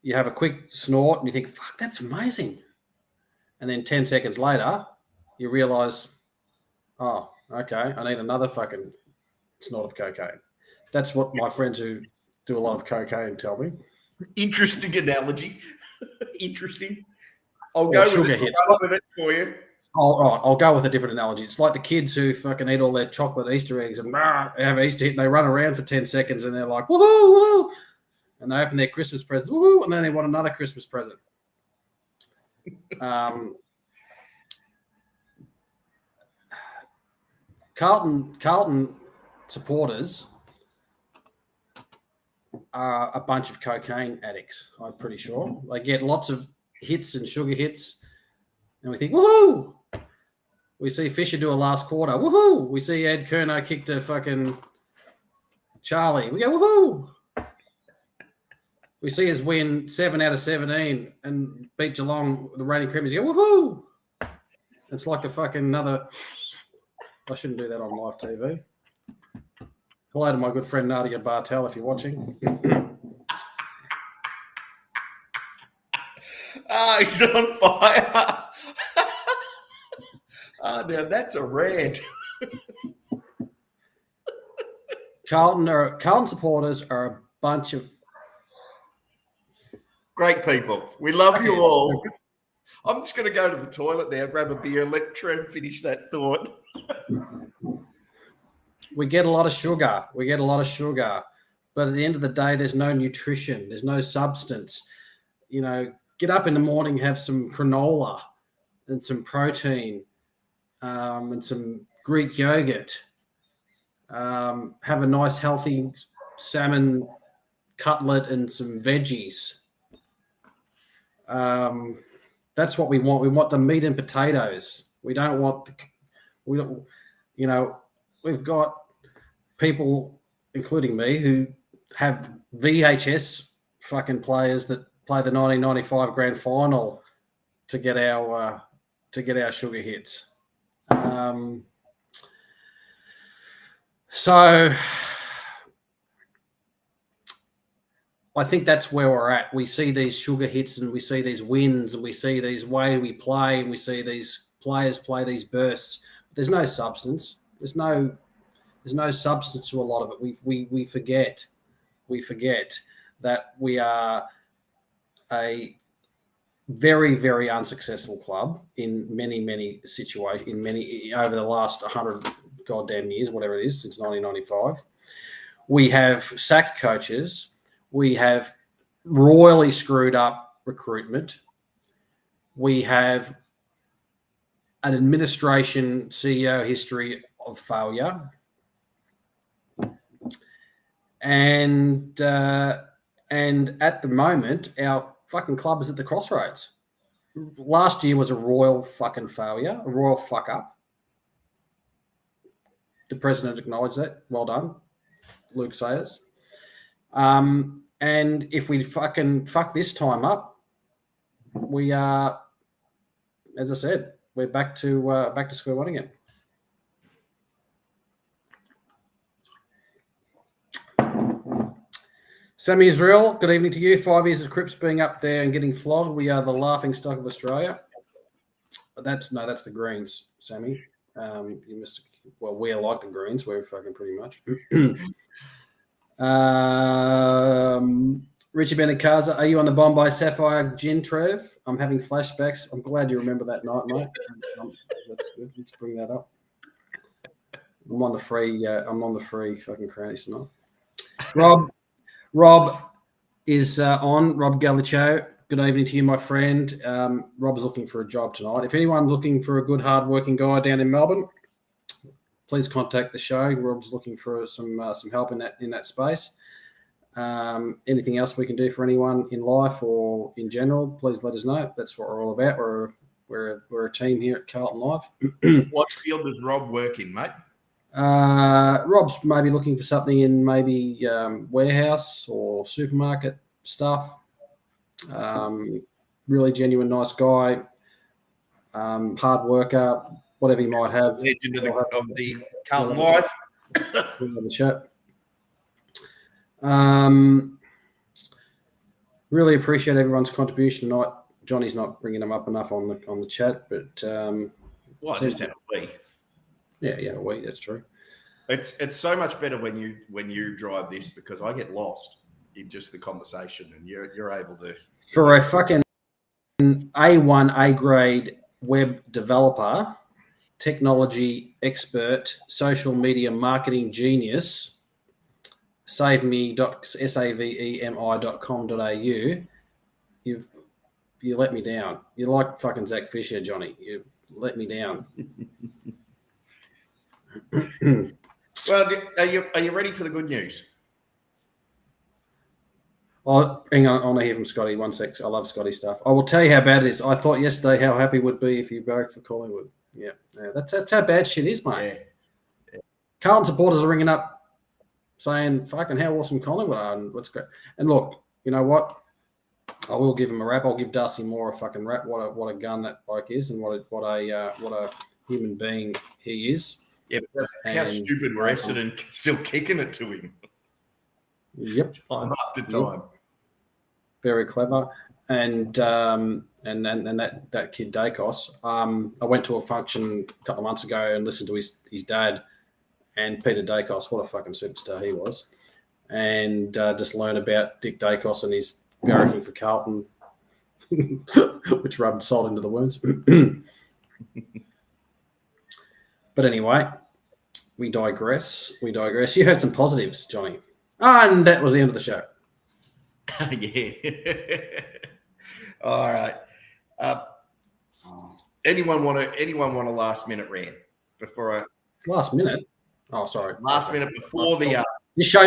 Speaker 1: You have a quick snort and you think, fuck, that's amazing. And then 10 seconds later, you realise, oh, okay, I need another fucking snort of cocaine. That's what my friends who do a lot of cocaine, tell me.
Speaker 2: Interesting analogy. Interesting. I'll
Speaker 1: Or
Speaker 2: go
Speaker 1: sugar
Speaker 2: with it.
Speaker 1: hits.
Speaker 2: I'll go with it for you.
Speaker 1: I'll go with a different analogy. It's like the kids who fucking eat all their chocolate Easter eggs and have Easter hit, and they run around for 10 seconds and they're like, woohoo, woohoo, and they open their Christmas presents, woohoo, and then they want another Christmas present. Carlton supporters are a bunch of cocaine addicts, I'm pretty sure. They get lots of hits and sugar hits, and we think, woohoo! We see Fisher do a last quarter, woohoo! We see Ed Kerno kick to fucking Charlie. We go, woohoo! We see us win 7 out of 17 and beat Geelong, the reigning premiers. You go, woohoo! It's like a fucking another. I shouldn't do that on live TV. Hello to my good friend Nadia Bartel if you're watching.
Speaker 2: He's on fire. Now that's a rant.
Speaker 1: Carlton supporters are a bunch of
Speaker 2: great people. We love you all. I'm just going to go to the toilet now, grab a beer, and let Trev finish that thought.
Speaker 1: We get a lot of sugar. But at the end of the day, there's no nutrition. There's no substance. You know, get up in the morning, have some granola and some protein and some Greek yogurt. Have a nice, healthy salmon cutlet and some veggies. That's what we want. We want the meat and potatoes. We don't want we've got people, including me, who have VHS fucking players that play the 1995 grand final to get our sugar hits. So I think that's where we're at. We see these sugar hits and we see these wins and we see these way we play and we see these players play these bursts. There's no substance. There's no substance to a lot of it. We forget that we are a very, very unsuccessful club in many situations, over the last 100 goddamn years, whatever it is, since 1995. We have sacked coaches. We have royally screwed up recruitment. We have an administration CEO history of failure. And at the moment, our fucking club is at the crossroads. Last year was a royal fucking failure, a royal fuck up. The president acknowledged that. Well done, Luke Sayers. And if we fucking fuck this time up, we are, as I said, we're back to square one again. Sammy Israel, good evening to you. 5 years of Crips being up there and getting flogged. We are the laughing stock of Australia. That's the Greens, Sammy. You missed. Well, we're like the Greens. We're fucking pretty much. Richie Benikaza, are you on the Bombay Sapphire Gin, Trev? I'm having flashbacks. I'm glad you remember that night, mate. That's good. Let's bring that up. I'm on the free fucking crownies tonight. Rob is on. Rob Gallicho. Good evening to you, my friend. Rob's looking for a job tonight. If anyone's looking for a good, hard-working guy down in Melbourne, please contact the show. Rob's looking for some help in that space. Anything else we can do for anyone in life or in general, please let us know. That's what we're all about. We're a team here at Carlton Live.
Speaker 2: What field does Rob work in, mate?
Speaker 1: Rob's maybe looking for something in maybe warehouse or supermarket stuff. Really genuine, nice guy, hard worker, whatever he might have.
Speaker 2: Legend of the Carlton Live.
Speaker 1: We'll have a chat. Really appreciate everyone's contribution tonight. Johnny's not bringing them up enough on the chat, but
Speaker 2: I just had a wee.
Speaker 1: Yeah, wait, that's true.
Speaker 2: It's so much better when you drive this because I get lost. in just the conversation, and you're able to.
Speaker 1: For a fucking A1 A grade web developer, technology expert, social media marketing genius, savemi.com.au, you let me down. You're like fucking Zach Fisher, Johnny. You let me down.
Speaker 2: Well, are you ready for the good news?
Speaker 1: Oh, hang on. I want to hear from Scotty. 1 sec. I love Scotty stuff. I will tell you how bad it is. I thought yesterday how happy would be if you barracked for Collingwood. Yeah, that's how bad shit is, mate.
Speaker 2: Yeah.
Speaker 1: Carlton supporters are ringing up saying, fucking how awesome Collingwood are and what's great. And look, you know what? I will give him a rap. I'll give Darcy Moore a fucking rap. What a gun that bloke is, and what a human being he is.
Speaker 2: Yeah, but how stupid were Essendon still kicking it to him?
Speaker 1: Yep.
Speaker 2: Time after time.
Speaker 1: Very clever. And that kid Dacos. I went to a function a couple of months ago and listened to his dad, and Peter Dacos. What a fucking superstar he was. And just learn about Dick Dacos and his barracking for Carlton, which rubbed salt into the wounds. But anyway, we digress. You had some positives, Johnny. And that was the end of the show.
Speaker 2: Yeah. All right. Anyone want a last minute rant before I?
Speaker 1: Last minute. Oh, sorry.
Speaker 2: Last minute before the.
Speaker 1: This show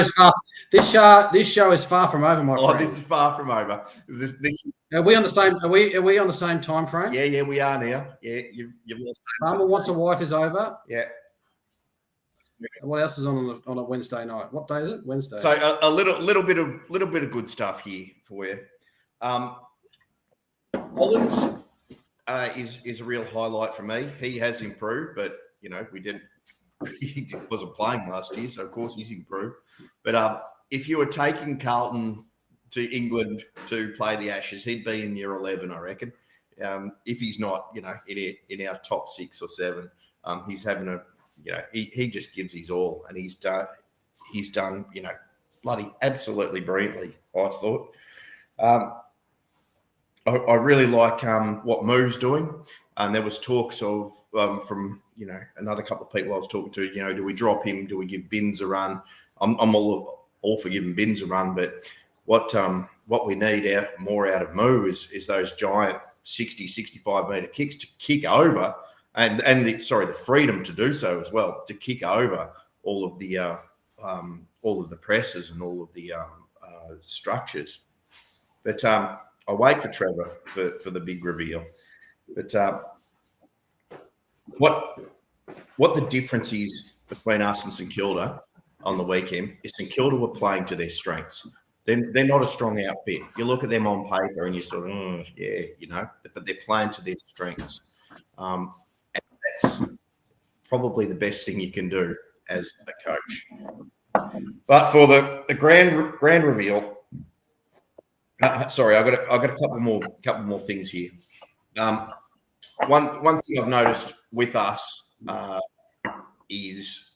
Speaker 1: is far from over, my friend.
Speaker 2: Oh, this is far from over. This.
Speaker 1: Are we on the same? Are we on the same time frame?
Speaker 2: Yeah, we are now. Yeah, you've lost.
Speaker 1: Farmer Wants a Wife is over.
Speaker 2: Yeah.
Speaker 1: What else is on a Wednesday night? What day is it? Wednesday.
Speaker 2: So a little bit of good stuff here for you. Collins is a real highlight for me. He has improved, but he wasn't playing last year, so of course he's improved. But if you were taking Carlton to England to play the Ashes, he'd be in year 11, I reckon. If he's not, in our top 6 or 7, he's having a. He just gives his all, and he's done, bloody absolutely brilliantly, I thought. I really like what Moo's doing. And there was talks of, from, another couple of people I was talking to, do we drop him? Do we give Binns a run? I'm all for giving Binns a run, but what we need more out of Moo is those giant 60, 65-metre kicks to kick over and the freedom to do so as well, to kick over all of the presses and all of the structures. But I wait for Trevor for the big reveal. But what the difference is between us and St Kilda on the weekend is St Kilda were playing to their strengths. They're not a strong outfit. You look at them on paper and you sort of, but they're playing to their strengths. And that's probably the best thing you can do as a coach. But for the grand reveal, sorry, I got a couple more things here. One thing I've noticed with us is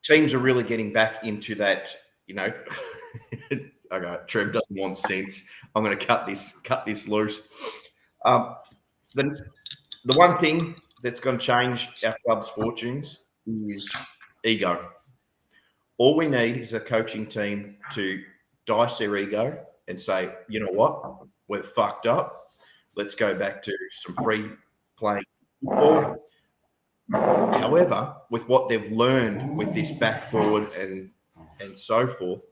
Speaker 2: teams are really getting back into that. Okay, Trev doesn't want sense. I'm going to cut this loose. The one thing that's going to change our club's fortunes is ego. All we need is a coaching team to dice their ego and say, you know what, we're fucked up. Let's go back to some free playing football. However, with what they've learned with this back forward and so forth,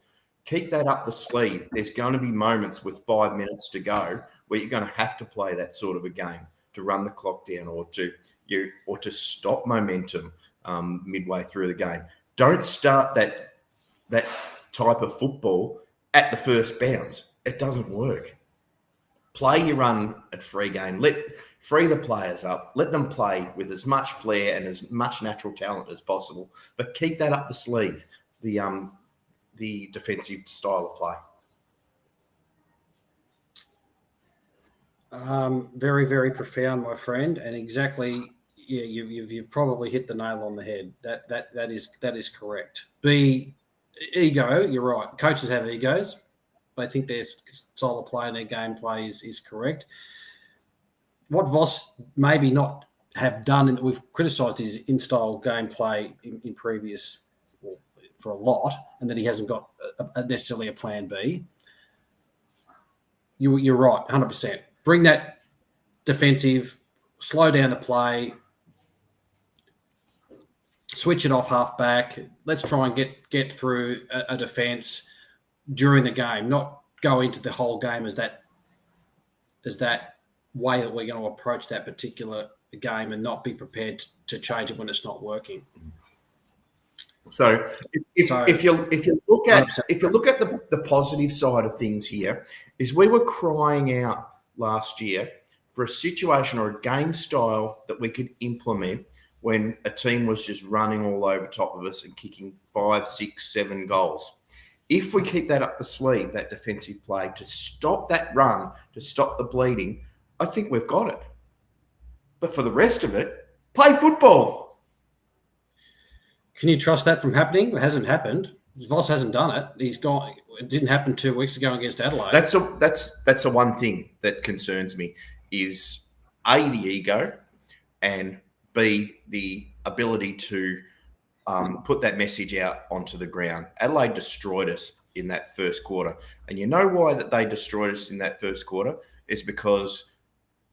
Speaker 2: keep that up the sleeve. There's going to be moments with 5 minutes to go where you're going to have to play that sort of a game to run the clock down or to stop momentum midway through the game. Don't start that type of football at the first bounce. It doesn't work. Play your run at free game. Free the players up. Let them play with as much flair and as much natural talent as possible. But keep that up the sleeve, the defensive style of play.
Speaker 1: Very, very profound, my friend, and exactly. Yeah, you've probably hit the nail on the head. That is correct. Be ego. You're right. Coaches have egos. They think their style of play and their gameplay is correct. What Voss maybe not have done, and we've criticised his in-style gameplay in previous, well, for a lot, and that he hasn't got necessarily a plan B. You're right, 100%. Bring that defensive, slow down the play, switch it off half back. Let's try and get through a defence during the game, not go into the whole game as that way that we're going to approach that particular game and not be prepared to change it when it's not working.
Speaker 2: So if you look at the positive side of things here, is we were crying out last year for a situation or a game style that we could implement when a team was just running all over top of us and kicking 5, 6, 7 goals. If we keep that up the sleeve, that defensive play, to stop that run, to stop the bleeding, I think we've got it. But for the rest of it, play football.
Speaker 1: Can you trust that from happening? It hasn't happened. Voss hasn't done it. He's gone. It didn't happen 2 weeks ago against Adelaide.
Speaker 2: That's the one thing that concerns me is A, the ego, and B, the ability to put that message out onto the ground. Adelaide destroyed us in that first quarter. And you know why that they destroyed us in that first quarter? It's because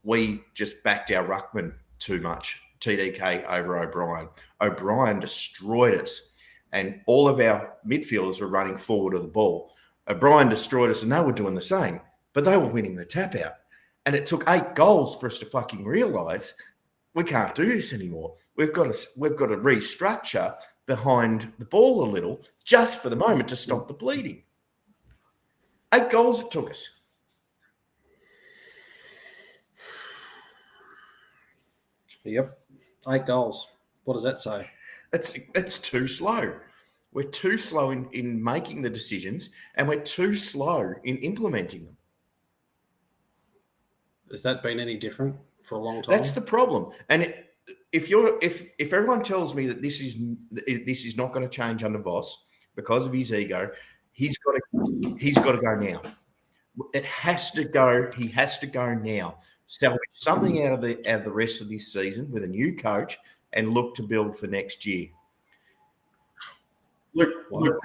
Speaker 2: we just backed our ruckman too much. TDK over O'Brien. O'Brien destroyed us. And all of our midfielders were running forward of the ball. O'Brien destroyed us and they were doing the same. But they were winning the tap out. And it took 8 goals for us to fucking realise we can't do this anymore. We've got to restructure behind the ball a little just for the moment to stop the bleeding. 8 goals it took us.
Speaker 1: Yep, 8 goals. What does that say?
Speaker 2: It's too slow. We're too slow in making the decisions, and we're too slow in implementing them.
Speaker 1: Has that been any different for a long time?
Speaker 2: That's the problem. And if everyone tells me that this is not going to change under Voss because of his ego, he's got to go now. It has to go. He has to go now. Salvage something out of the rest of this season with a new coach and look to build for next year. Luke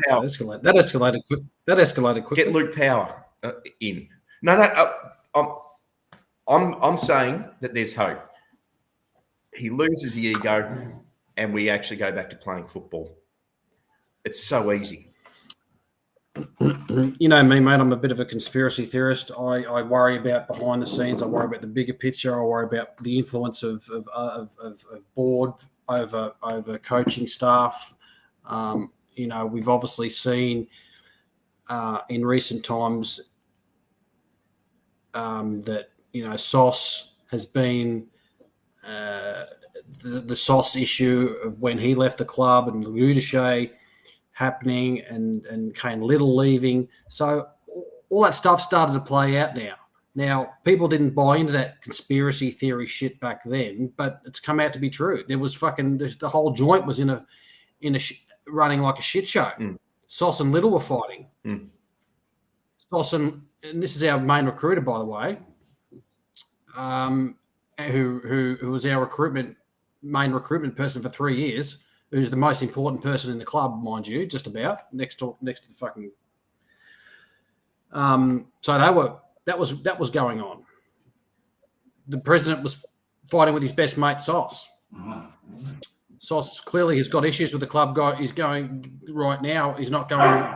Speaker 2: Power.
Speaker 1: That escalated quickly.
Speaker 2: Get Luke Power in. No. I'm saying that there's hope. He loses the ego, and we actually go back to playing football. It's so easy.
Speaker 1: You know me, mate. I'm a bit of a conspiracy theorist. I worry about behind the scenes. I worry about the bigger picture. I worry about the influence of board over coaching staff. We've obviously seen in recent times that Sauce has been the Sauce issue of when he left the club and Luduche happening and Kane Little leaving. So all that stuff started to play out now. Now, people didn't buy into that conspiracy theory shit back then, but it's come out to be true. There was the whole joint was running like a shit show. Sauce and Little were fighting. Sauce and this is our main recruiter, by the way, who was our main recruitment person for 3 years, who's the most important person in the club, mind you, just about next to the fucking. So that was going on. The president was fighting with his best mate Sauce. Sauce clearly has got issues with the club. He's going right now. He's not going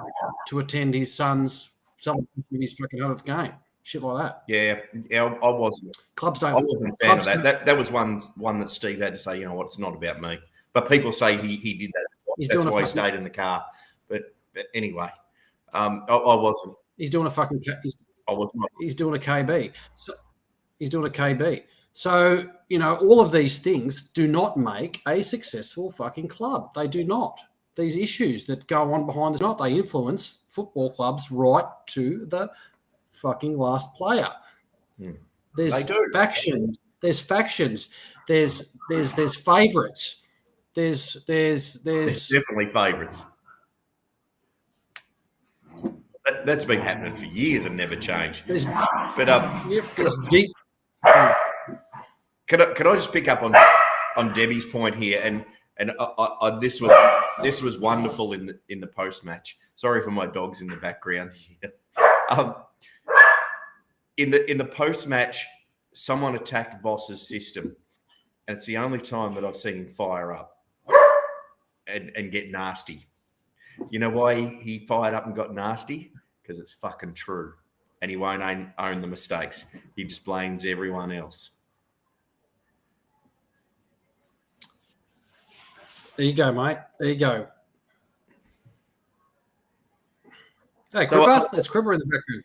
Speaker 1: to attend his son's celebration of his fucking 100th game. Shit like that.
Speaker 2: Yeah, I wasn't.
Speaker 1: Clubs don't.
Speaker 2: I wasn't a fan of that. That was one that Steve had to say. You know what? It's not about me. But people say he did that. That's why he stayed in the car. But anyway, I wasn't.
Speaker 1: He's doing a fucking.
Speaker 2: I was not.
Speaker 1: He's doing a KB. So he's doing a KB. So all of these things do not make a successful fucking club. They do not. These issues that go on behind the not. They influence football clubs right to the fucking last player. There's factions. There's factions. There's favourites. There's
Speaker 2: definitely favourites. That's been happening for years and never changed.
Speaker 1: There's,
Speaker 2: But
Speaker 1: there's deep.
Speaker 2: Can I just pick up on Debbie's point here, and this was wonderful in the post match. Sorry for my dogs in the background here. In the post match, someone attacked Voss's system, and it's the only time that I've seen him fire up and get nasty. You know why he fired up and got nasty? Because it's fucking true, and he won't own the mistakes. He just blames everyone else.
Speaker 1: There you go, mate. There you go. Hey,
Speaker 2: So
Speaker 1: Cripper. There's Cripper in the background.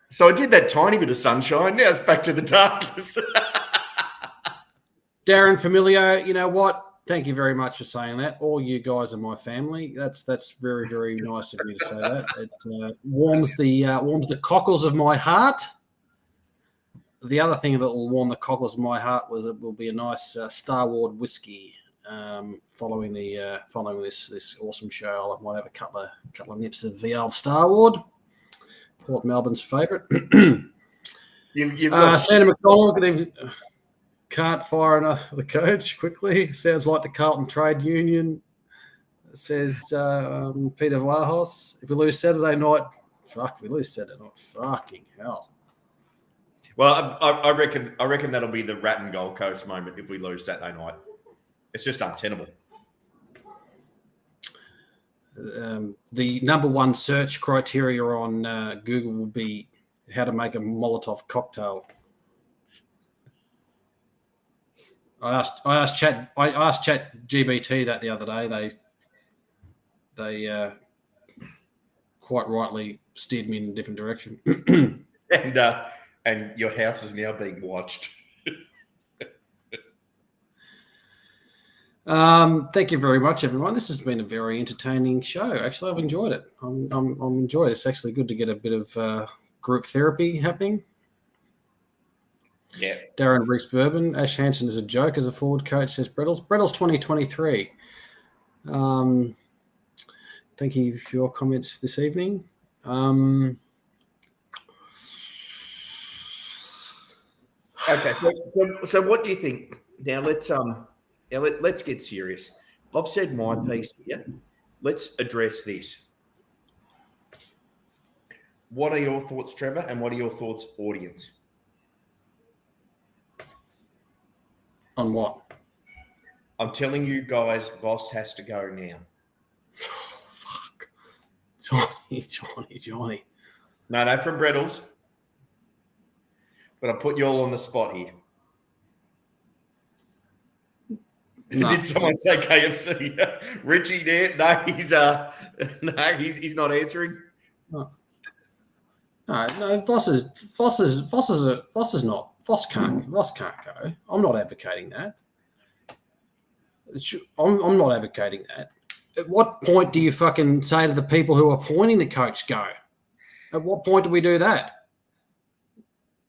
Speaker 2: So I did that tiny bit of sunshine. Now it's back to the darkness.
Speaker 1: Darren Familio, you know what? Thank you very much for saying that. All you guys are my family. That's very, very nice of you to say that. It warms the cockles of my heart. The other thing that will warm the cockles of my heart was it will be a nice Star Wars whiskey following this awesome show. I might have a couple of nips of the old Star Wars. Port Melbourne's favourite. Santa McDonald, good evening. Can't fire the coach quickly. Sounds like the Carlton Trade Union, says Peter Vlahos. If we lose Saturday night, fucking hell.
Speaker 2: Well, I reckon that'll be the Ratton Gold Coast moment if we lose Saturday night. It's just untenable.
Speaker 1: The number one search criteria on Google will be how to make a Molotov cocktail. I asked Chat GBT that the other day. They quite rightly steered me in a different direction.
Speaker 2: And your house is now being watched.
Speaker 1: Thank you very much, everyone. This has been a very entertaining show. Actually, I've enjoyed it. I'm enjoyed it. It's actually good to get a bit of group therapy happening.
Speaker 2: Yeah.
Speaker 1: Darren Reeks Bourbon. Ash Hansen is a joke as a forward coach, says Brettles. Brettles 2023. Thank you for your comments this evening.
Speaker 2: Okay, so what do you think? Now let's get serious. I've said my piece here. Let's address this. What are your thoughts, Trevor, and what are your thoughts, audience?
Speaker 1: On what?
Speaker 2: I'm telling you guys, Voss has to go now.
Speaker 1: Oh, fuck. Johnny.
Speaker 2: No, from Brettles. But I put you all on the spot here. No. Did someone say KFC? Richie there? No, he's not answering.
Speaker 1: No. Voss can't go. I'm not advocating that. I'm not advocating that. At what point do you fucking say to the people who are appointing the coach, go? At what point do we do that?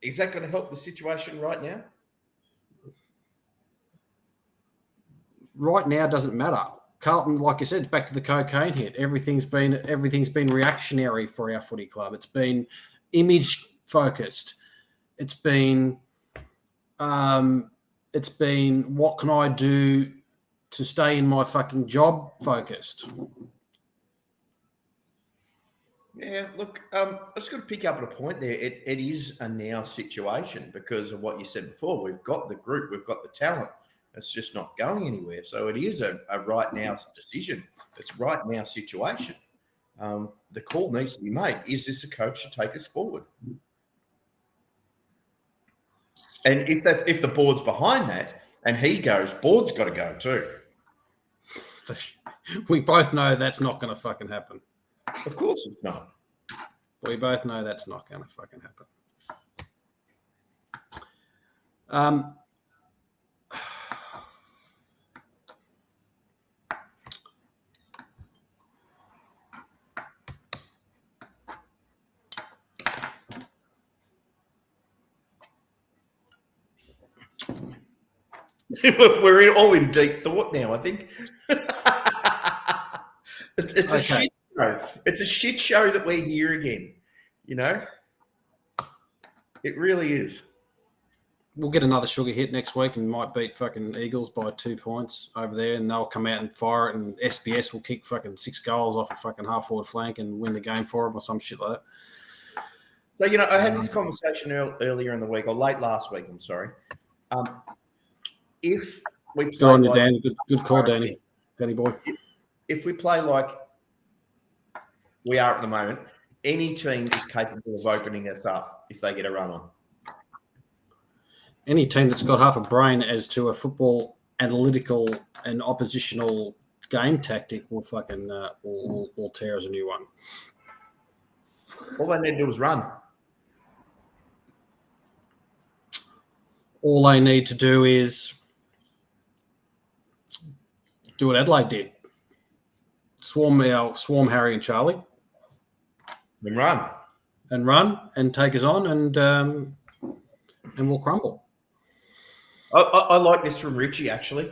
Speaker 2: Is that going to help the situation right now?
Speaker 1: Right now doesn't matter. Carlton, like you said, it's back to the cocaine hit. Everything's been reactionary for our footy club. It's been image focused. It's been what can I do to stay in my fucking job focused.
Speaker 2: Yeah, look, I just got to pick up at a point there. It is a now situation because of what you said before. We've got the group, we've got the talent. It's just not going anywhere. So it is a right now decision. It's right now situation. The call needs to be made. Is this a coach to take us forward? And if the board's behind that and he goes, board's got to go too.
Speaker 1: We both know that's not going to fucking happen.
Speaker 2: Of course it's not.
Speaker 1: We both know that's not going to fucking happen.
Speaker 2: We're all in deep thought now, I think. It's a shit show. It's a shit show that we're here again. You know, it really is.
Speaker 1: We'll get another sugar hit next week and might beat fucking Eagles by 2 points over there, and they'll come out and fire it, and SBS will kick fucking 6 goals off a fucking half-forward flank and win the game for them or some shit like that.
Speaker 2: So, I had this conversation earlier in the week, or late last week, I'm sorry. If we play
Speaker 1: Good on you, Dan. Good call, Danny. Danny boy.
Speaker 2: If we play like we are at the moment, any team is capable of opening us up if they get a run on.
Speaker 1: Any team that's got half a brain as to a football analytical and oppositional game tactic will fucking will tear us a new one.
Speaker 2: All they need to do is run.
Speaker 1: All they need to do is do what Adelaide did. Swarm Harry and Charlie.
Speaker 2: And run.
Speaker 1: And take us on and we'll crumble.
Speaker 2: I like this from Richie, actually.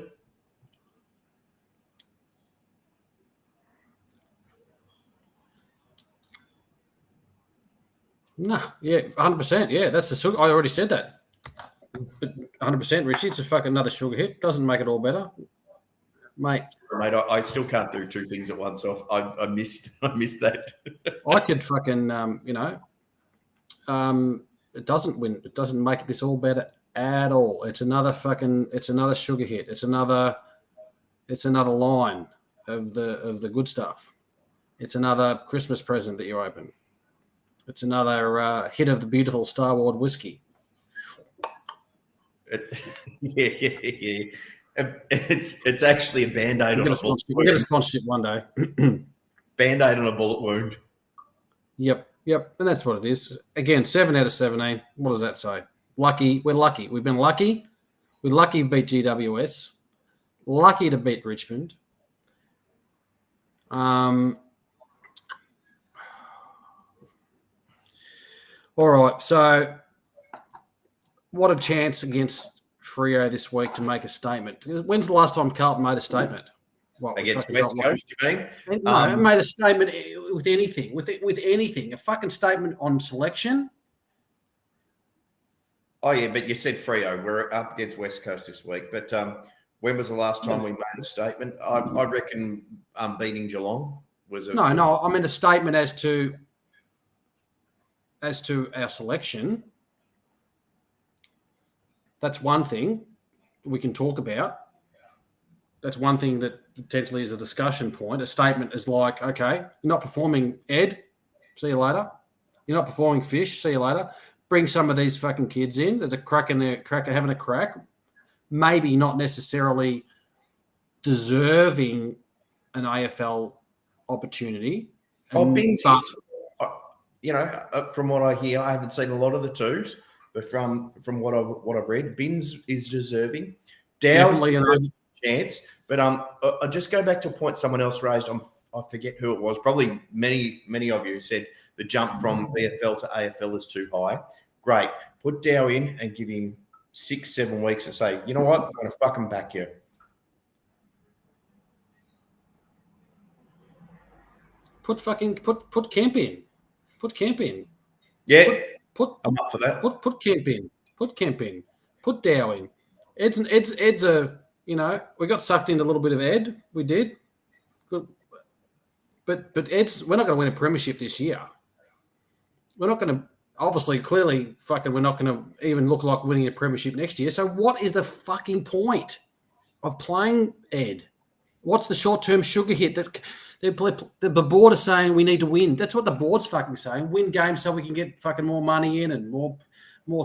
Speaker 1: No, yeah, 100%. Yeah, that's the sugar. I already said that. But 100%, Richie, it's a fucking another sugar hit. Doesn't make it all better. Mate,
Speaker 2: I still can't do two things at once. So I missed that.
Speaker 1: I could fucking, it doesn't win. It doesn't make this all better at all. It's another sugar hit. It's another line of the good stuff. It's another Christmas present that you open. It's another hit of the beautiful Star Wars whiskey.
Speaker 2: Yeah. It's actually a Band-Aid on a bullet wound.
Speaker 1: We'll get a sponsorship one day.
Speaker 2: Band-Aid on a bullet wound.
Speaker 1: Yep. And that's what it is. Again, 7 out of 17. What does that say? Lucky. We're lucky. We've been lucky. We're lucky to beat GWS. Lucky to beat Richmond. All right. So what a chance against Freo this week to make a statement. When's the last time Carlton made a statement?
Speaker 2: What, against West Coast, you mean?
Speaker 1: No, made a statement with anything. With anything. A fucking statement on selection.
Speaker 2: Oh, yeah, but you said Freo. We're up against West Coast this week. But when was the last time we made a statement? I reckon beating Geelong was a...
Speaker 1: No, I meant a statement as to our selection. That's one thing we can talk about. That's one thing that potentially is a discussion point. A statement is like, okay, you're not performing, Ed, see you later. You're not performing, Fish, see you later. Bring some of these fucking kids in. There's a crack in there, having a crack. Maybe not necessarily deserving an AFL opportunity.
Speaker 2: Binns, from what I hear, I haven't seen a lot of the twos, but from what I've read, Binns is deserving. Dow's deserving a chance, but I just go back to a point someone else raised. I forget who it was. Probably many of you said the jump from VFL to AFL is too high. Great, put Dow in and give him 6-7 weeks and say, you know what, I'm going to fucking back you.
Speaker 1: Put Kemp in. Put Kemp in.
Speaker 2: Yeah, I'm up for that.
Speaker 1: Put Kemp in. Put Kemp in. Put Dow in. Ed's a, we got sucked into a little bit of Ed. We did. Good. But Ed's, we're not going to win a premiership this year. We're not going to, obviously, clearly, we're not going to even look like winning a premiership next year. So what is the fucking point of playing Ed? What's the short-term sugar hit that the board is saying we need to win? That's what the board's fucking saying. Win games so we can get fucking more money in and more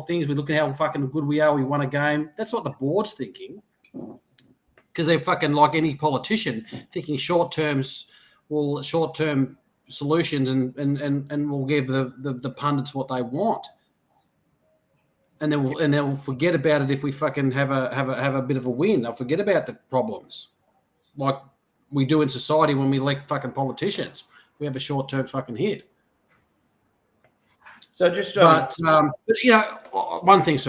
Speaker 1: things. We look at how fucking good we are. We won a game. That's what the board's thinking. Because they're fucking like any politician thinking short-term solutions and will give the pundits what they want. And they'll forget about it if we fucking have a bit of a win. They'll forget about the problems. Like we do in society when we elect fucking politicians. We have a short-term fucking hit.
Speaker 2: So just...
Speaker 1: But one thing.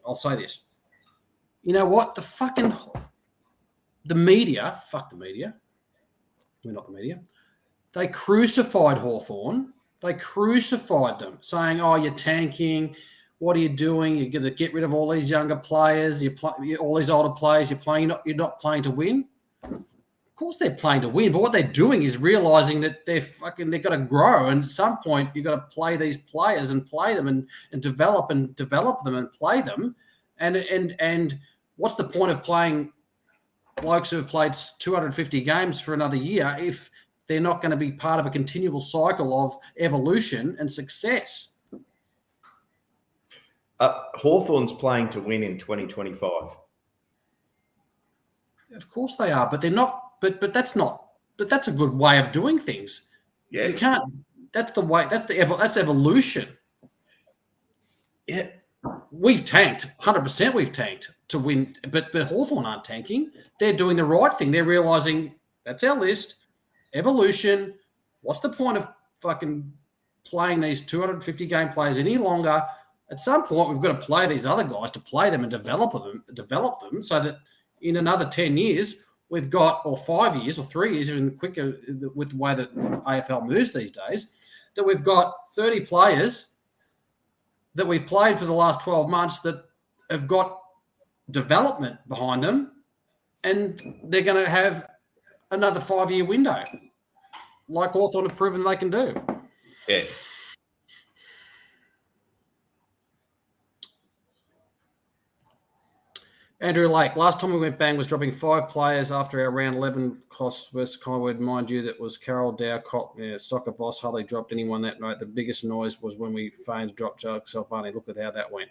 Speaker 1: I'll say this. You know what? The media, fuck the media. We're not the media. They crucified Hawthorn They crucified them, saying, "Oh, you're tanking. What are you doing? You're going to get rid of all these younger players. All these older players. You're not playing to win." Of course, they're playing to win, but what they're doing is realizing that they've got to grow, and at some point, you've got to play these players and play them and develop them and play them, and what's the point of playing blokes who have played 250 games for another year if they're not going to be part of a continual cycle of evolution and success?
Speaker 2: Hawthorn's playing to win in 2025.
Speaker 1: Of course they are, but they're not. But that's not. But that's a good way of doing things.
Speaker 2: Yeah,
Speaker 1: you can't. That's the way. That's evolution. Yeah, we've tanked 100%. We've tanked to win, but Hawthorn aren't tanking. They're doing the right thing. They're realizing that's our list. Evolution. What's the point of fucking playing these 250 game players any longer? At some point, we've got to play these other guys to play them and develop them, so that in another 10 years, we've got, or 5 years, or 3 years, even quicker with the way that AFL moves these days, that we've got 30 players that we've played for the last 12 months that have got development behind them, and they're going to have another 5-year window, like Hawthorn have proven they can do.
Speaker 2: Yeah.
Speaker 1: Andrew Lake, last time we went bang was dropping 5 players after our round 11 costs versus Collingwood. Mind you, that was Carroll, Dow, Stocker, Boss, hardly dropped anyone that night. The biggest noise was when we feigned drop Joe Salvani. Look at how that went.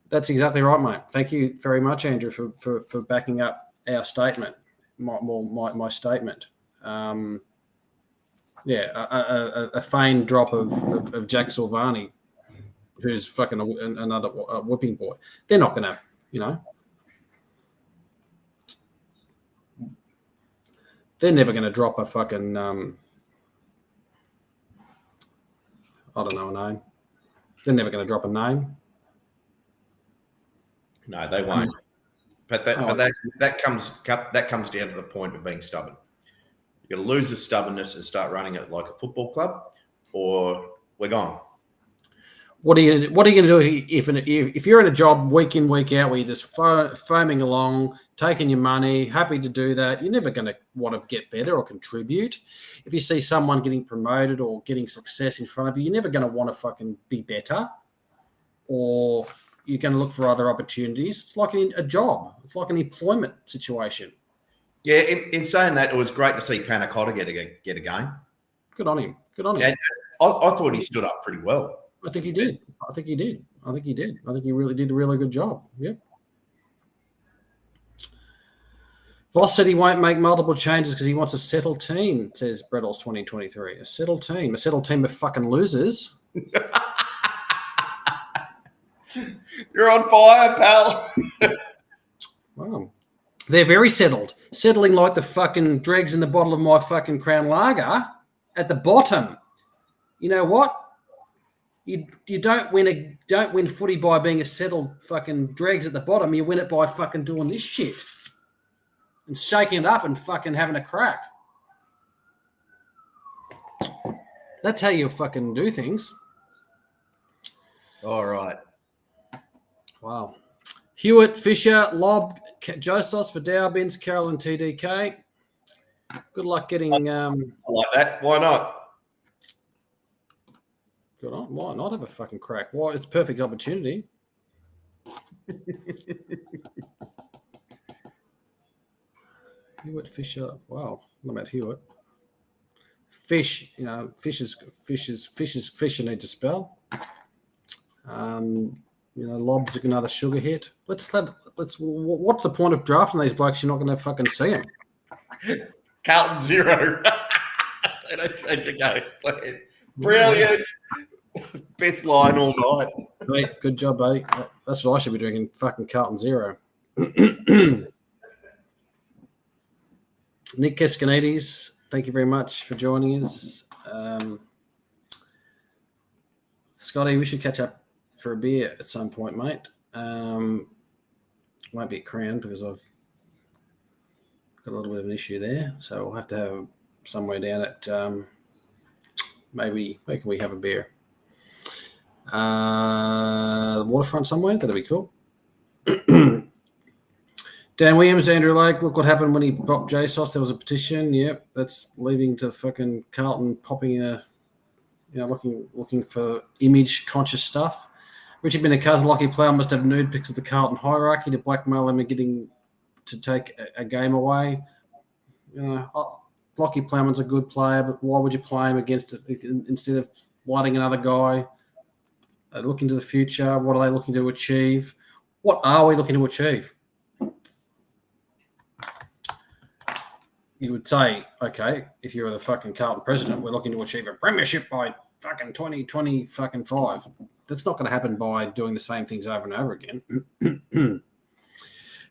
Speaker 1: That's exactly right, mate. Thank you very much, Andrew, for backing up our statement, my statement. A feigned drop of Jack Silvani, who's fucking another whipping boy. They're not going to... they're never going to drop a fucking, I don't know a name. They're never going to drop a name.
Speaker 2: No, they won't. But that comes down to the point of being stubborn. You've got to lose the stubbornness and start running it like a football club, or we're gone.
Speaker 1: What are you going to do if you're in a job week in, week out where you're just foaming along, taking your money, happy to do that? You're never going to want to get better or contribute. If you see someone getting promoted or getting success in front of you, you're never going to want to fucking be better, or you're going to look for other opportunities. It's like a job. It's like an employment situation.
Speaker 2: Yeah, in saying that, it was great to see Panacotta get a game.
Speaker 1: Good on him.
Speaker 2: And I thought he stood up pretty well.
Speaker 1: I think he did. I think he really did a really good job. Yep. Voss said he won't make multiple changes because he wants a settled team, says Brettles 2023. A settled team of fucking losers.
Speaker 2: You're on fire, pal.
Speaker 1: Wow. They're very settled. Settling like the fucking dregs in the bottle of my fucking Crown Lager at the bottom. You know what? You don't win footy by being a settled fucking dregs at the bottom. You win it by fucking doing this shit and shaking it up and fucking having a crack. That's how you fucking do things.
Speaker 2: All right.
Speaker 1: Wow. Hewitt, Fisher, Lob, Josos for Dowbins, Carolyn, TDK. Good luck getting... I
Speaker 2: like that. Why not?
Speaker 1: Good on. Why not have a fucking crack? Why? It's a perfect opportunity. Hewitt, Fisher. Wow. What about Hewitt? Fish, Fisher needs to spell. Lob's another sugar hit. What's the point of drafting these blokes? You're not going to fucking see them.
Speaker 2: Carlton 0. Brilliant. Best line all night.
Speaker 1: Great, good job, buddy. That's what I should be doing in fucking Carlton 0. Nick Keskanidis, thank you very much for joining us. Scotty, we should catch up for a beer at some point, mate. Won't be at Crown because I've got a little bit of an issue there. So we'll have to have somewhere down at Maybe where can we have a beer? The waterfront somewhere. That'd be cool. Dan Williams, Andrew Lake. Look what happened when he popped JSOS. There was a petition. Yep, that's leading to fucking Carlton popping a, looking for image conscious stuff. Richard Benacaz, Lockie Plough must have nude pics of the Carlton hierarchy to blackmail him and getting to take a game away. Lockie Plowman's a good player, but why would you play him against it instead of blooding another guy? Looking to the future, what are they looking to achieve? What are we looking to achieve? You would say, okay, if you were the fucking Carlton president, we're looking to achieve a premiership by fucking 2025. That's not going to happen by doing the same things over and over again.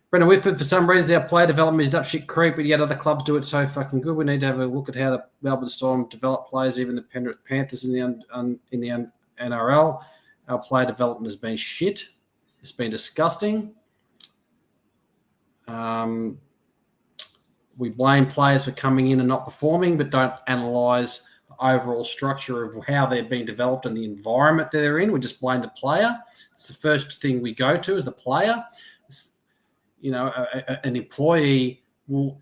Speaker 1: Brendan Whitford, for some reason, our player development is up shit creep, but yet other clubs do it so fucking good. We need to have a look at how the Melbourne Storm develop players, even the Penrith Panthers in the NRL. Our player development has been shit. It's been disgusting. We blame players for coming in and not performing, but don't analyse the overall structure of how they're being developed and the environment they're in. We just blame the player. It's the first thing we go to is the player. An employee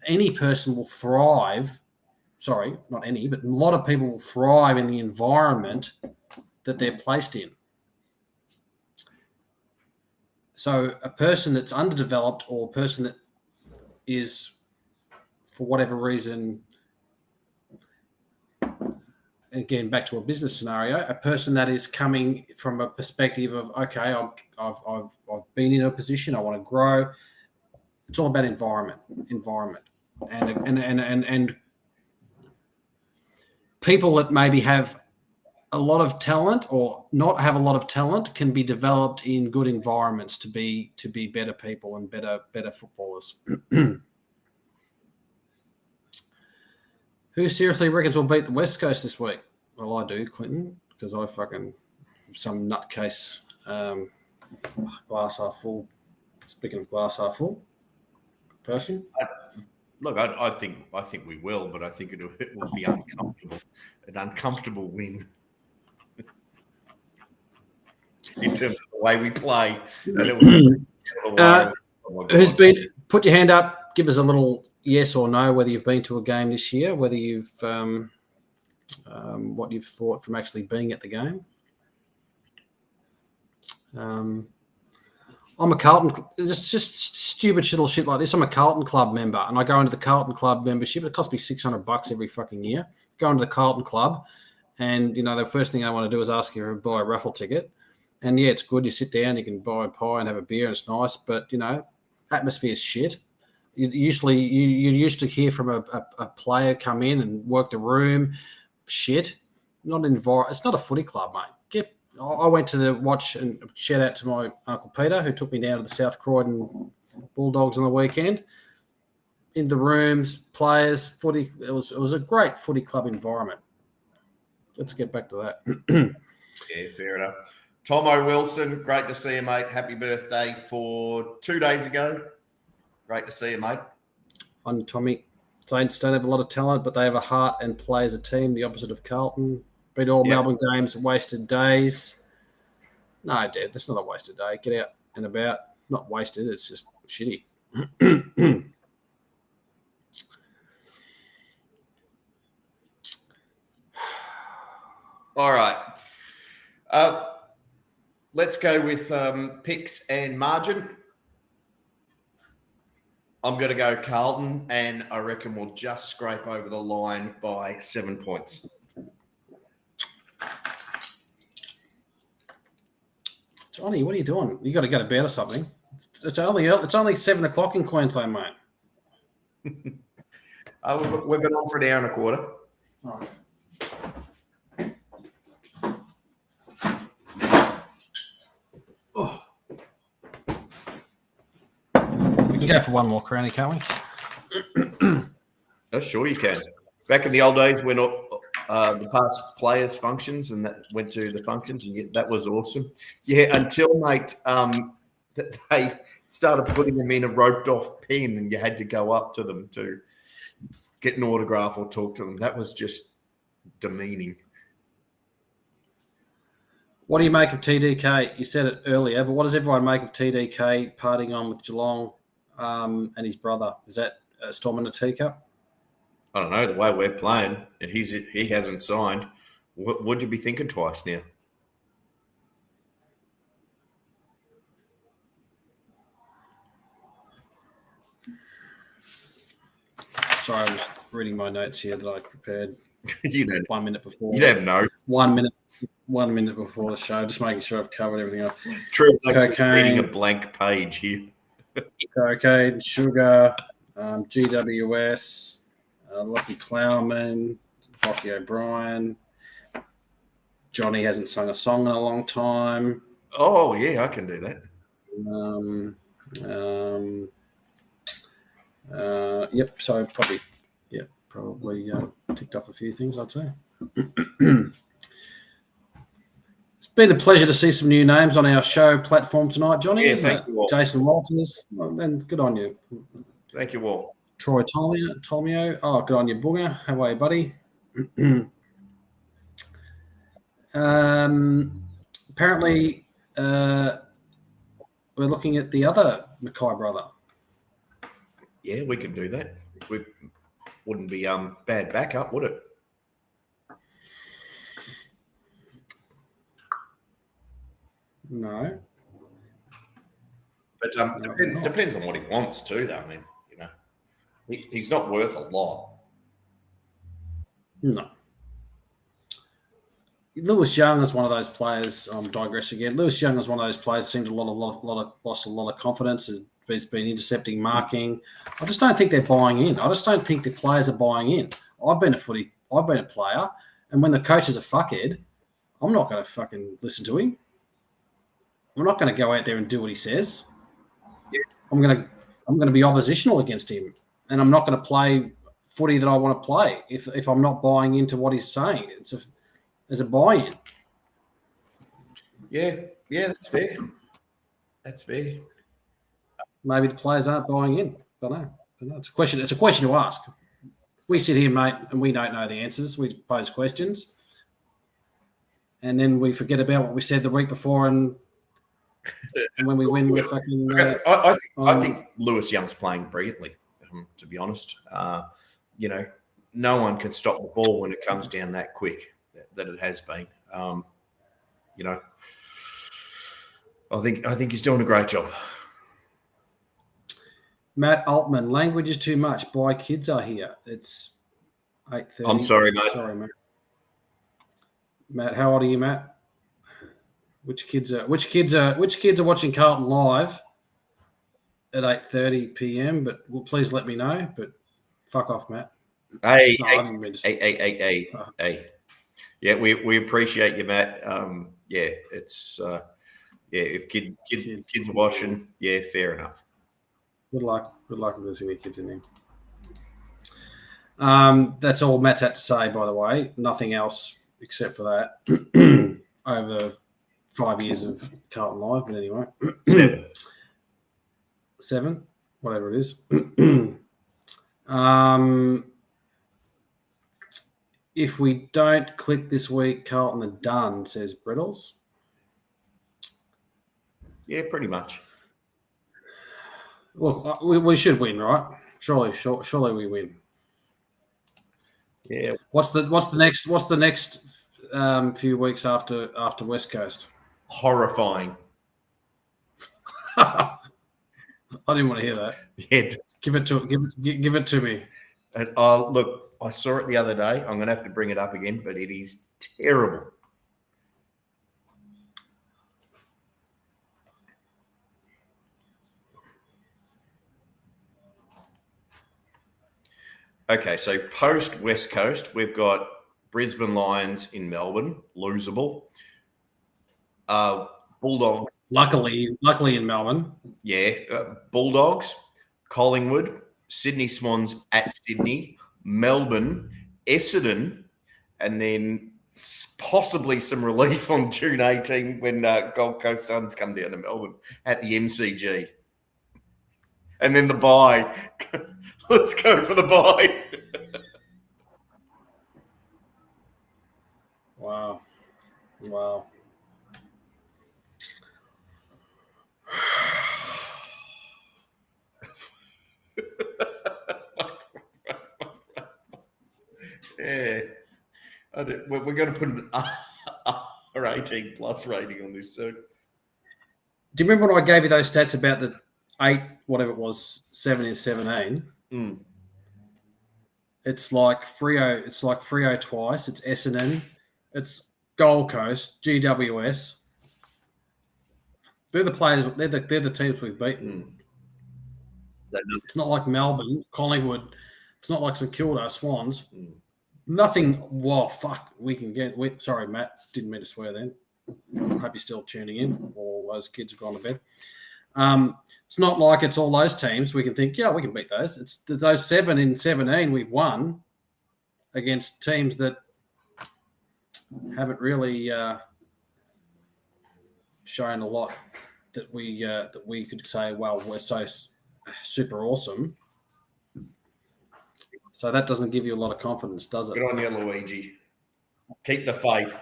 Speaker 1: any person will thrive. Sorry, not any, but a lot of people will thrive in the environment that they're placed in. So a person that's underdeveloped or a person that is, for whatever reason, again, back to a business scenario, a person that is coming from a perspective of, okay, I've been in a position, I want to grow. It's all about environment, and people that maybe have a lot of talent or not have a lot of talent can be developed in good environments to be better people and better footballers. Who seriously reckons we'll beat the West Coast this week? Well, I do, Clinton, because I fucking some nutcase glass half full. Speaking of glass half full. Person?
Speaker 2: I think we will, but I think it will be uncomfortable. An uncomfortable win in terms of the way we play.
Speaker 1: Who's been? Put your hand up. Give us a little yes or no whether you've been to a game this year. Whether you've what you've thought from actually being at the game. I'm a Carlton. It's just stupid little shit like this. I'm a Carlton Club member, and I go into the Carlton Club membership. It costs me $600 every fucking year. Go into the Carlton Club, and the first thing I want to do is ask you to buy a raffle ticket. And yeah, it's good. You sit down, you can buy a pie and have a beer, and it's nice. But atmosphere is shit. You used to hear from a player come in and work the room. Shit, It's not a footy club, mate. I went to the watch and shout out to my Uncle Peter, who took me down to the South Croydon Bulldogs on the weekend. In the rooms, players, footy. It was a great footy club environment. Let's get back to that.
Speaker 2: Yeah, fair enough. Tomo Wilson, great to see you, mate. Happy birthday for 2 days ago. Great to see you, mate.
Speaker 1: I'm Tommy. Saints don't have a lot of talent, but they have a heart and play as a team, the opposite of Carlton. Beat all Melbourne games, wasted days. No, Dad, that's not a wasted day. Get out and about. Not wasted, it's just shitty.
Speaker 2: All right. Let's go with picks and margin. I'm going to go Carlton, and I reckon we'll just scrape over the line by 7 points.
Speaker 1: Johnny, what are you doing? You got to go to bed or something. It's only 7 o'clock in Queensland, mate.
Speaker 2: We've been on for an hour and a quarter.
Speaker 1: All right. Oh. We can go for one more, Crownie, can't we?
Speaker 2: Oh, sure you can. Back in the old days when the past players functions and that went to the functions, and that was awesome. Yeah, until, mate, that they started putting them in a roped-off pen and you had to go up to them to get an autograph or talk to them. That was just demeaning.
Speaker 1: What do you make of TDK? You said it earlier, but what does everyone make of TDK partying on with Geelong and his brother? Is that a storm in a teacup?
Speaker 2: I don't know, the way we're playing, and he hasn't signed. Would you be thinking twice now?
Speaker 1: Sorry, I was reading my notes here that I prepared.
Speaker 2: You don't.
Speaker 1: 1 minute before.
Speaker 2: You don't have notes.
Speaker 1: 1 minute. 1 minute before the show, just making sure I've covered everything up.
Speaker 2: Trev's actually reading a blank page here.
Speaker 1: Cocaine, sugar, GWS, Lucky Plowman, Hockey O'Brien. Johnny hasn't sung a song in a long time.
Speaker 2: Oh yeah, I can do that.
Speaker 1: Yep. So probably ticked off a few things, I'd say. It's been a pleasure to see some new names on our show platform tonight, Johnny.
Speaker 2: Yeah, thank you all.
Speaker 1: Jason Walters. Well, then good on you.
Speaker 2: Thank you all.
Speaker 1: Troy Tolmio. Oh, good on you, Booger. How are you, buddy? Apparently, we're looking at the other Mackay brother.
Speaker 2: Yeah, we could do that. We wouldn't be bad backup, would it?
Speaker 1: No.
Speaker 2: But depends on what he wants too, though. I mean, he's not worth a lot.
Speaker 1: No. Lewis Young is one of those players. I'm digressing again. Lewis Young is one of those players who seems lost a lot of confidence. Has been intercepting, marking. I just don't think they're buying in. I just don't think the players are buying in. I've been a player, and when the coach is a fuckhead, I'm not going to fucking listen to him. I'm not going to go out there and do what he says.
Speaker 2: Yeah.
Speaker 1: I'm going to be oppositional against him, and I'm not going to play footy that I want to play if I'm not buying into what he's saying. There's a buy-in.
Speaker 2: Yeah, that's fair. That's fair.
Speaker 1: Maybe the players aren't buying in. Don't know. It's a question. It's a question to ask. We sit here, mate, and we don't know the answers. We pose questions, and then we forget about what we said the week before, and when we win, we're fucking.
Speaker 2: I think Lewis Young's playing brilliantly. To be honest, no one can stop the ball when it comes down that quick that it has been. I think he's doing a great job.
Speaker 1: Matt Altman, language is too much. Boy, kids are here. It's 8:30.
Speaker 2: I'm sorry, mate.
Speaker 1: Sorry, mate. Matt, how old are you, Matt? Which kids are watching Carlton live at 8:30 p.m.? But please let me know. But fuck off, Matt.
Speaker 2: Hey. Yeah, we appreciate you, Matt. It's if kids are watching, yeah, fair enough.
Speaker 1: Good luck if there's any kids in there. That's all Matt's had to say, by the way. Nothing else except for that over 5 years of Carlton Live. But anyway, 7, whatever it is. If we don't click this week, Carlton are done, says Brittles.
Speaker 2: Yeah, pretty much.
Speaker 1: Look, we should win, right? Surely we win.
Speaker 2: Yeah.
Speaker 1: What's the next few weeks after West Coast?
Speaker 2: Horrifying.
Speaker 1: I didn't want to hear that.
Speaker 2: Yeah.
Speaker 1: Give it to me.
Speaker 2: And look, I saw it the other day. I'm going to have to bring it up again, but it is terrible. Okay, so post West Coast, we've got Brisbane Lions in Melbourne, losable. Bulldogs.
Speaker 1: Luckily in Melbourne.
Speaker 2: Yeah, Bulldogs, Collingwood, Sydney Swans at Sydney, Melbourne, Essendon, and then possibly some relief on June 18 when Gold Coast Suns come down to Melbourne at the MCG. And then the bye. Let's go for the bye.
Speaker 1: Wow.
Speaker 2: Yeah. We're going to put an R18 plus rating on this soon.
Speaker 1: Do you remember when I gave you those stats about the 8, whatever it was, 7 and 17?
Speaker 2: Mm.
Speaker 1: It's like Freo. It's like Freo twice. It's Essendon. It's Gold Coast, GWS. They're the players. They're the teams we've beaten. It's not like Melbourne, Collingwood. It's not like St Kilda, Swans. Nothing. Well, fuck. We can get. Sorry, Matt. Didn't mean to swear then. Hope you're still tuning in. All those kids have gone to bed. It's not like it's all those teams. We can think, yeah, we can beat those. It's those 7 in 17 we've won against teams that haven't really shown a lot that we could say, well, we're so super awesome. So that doesn't give you a lot of confidence, does it?
Speaker 2: Good on you, Luigi. Keep the faith.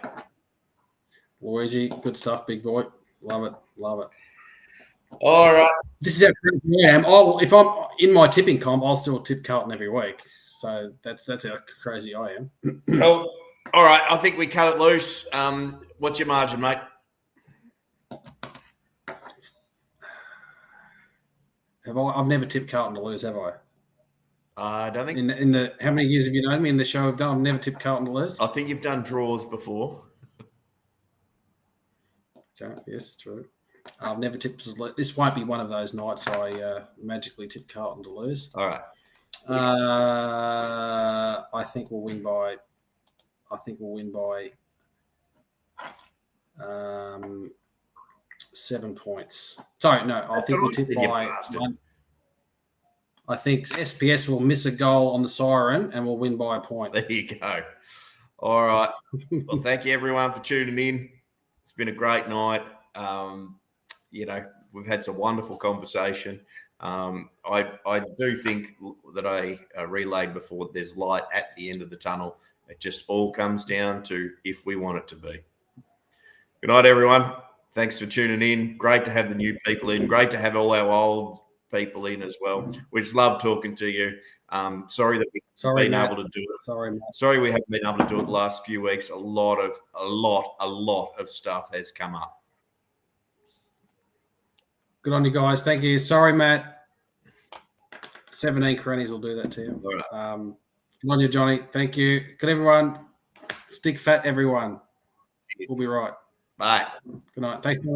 Speaker 1: Luigi, good stuff, big boy. Love it.
Speaker 2: All right.
Speaker 1: This is how crazy I am. If I'm in my tipping comp, I'll still tip Carlton every week. So that's how crazy I am.
Speaker 2: Well, all right. I think we cut it loose. What's your margin, mate?
Speaker 1: I've never tipped Carlton to lose, have I?
Speaker 2: I don't think
Speaker 1: so. In the how many years have you known me in the show I've done? I've never tipped Carlton to lose.
Speaker 2: I think you've done draws before.
Speaker 1: Okay, yes, true. I've never tipped to lose. This won't be one of those nights I magically tip Carlton to lose.
Speaker 2: All right.
Speaker 1: I think we'll win by 7 points. Sorry, no. I think we'll tip by. I think SPS will miss a goal on the siren and we'll win by a point.
Speaker 2: There you go. All right. Well, thank you everyone for tuning in. It's been a great night. We've had some wonderful conversation. I do think that I relayed before, there's light at the end of the tunnel. It just all comes down to if we want it to be. Good night, everyone. Thanks for tuning in. Great to have the new people in. Great to have all our old people in as well. We just love talking to you. Sorry that we haven't been able to do it. Sorry we haven't been able to do it the last few weeks. A lot of stuff has come up.
Speaker 1: Good on you guys. Thank you. Sorry, Matt. 17 crannies will do that to you.
Speaker 2: All right.
Speaker 1: Good on you, Johnny. Thank you. Good, everyone. Stick fat, everyone. We'll be right.
Speaker 2: Bye.
Speaker 1: Good night. Thanks.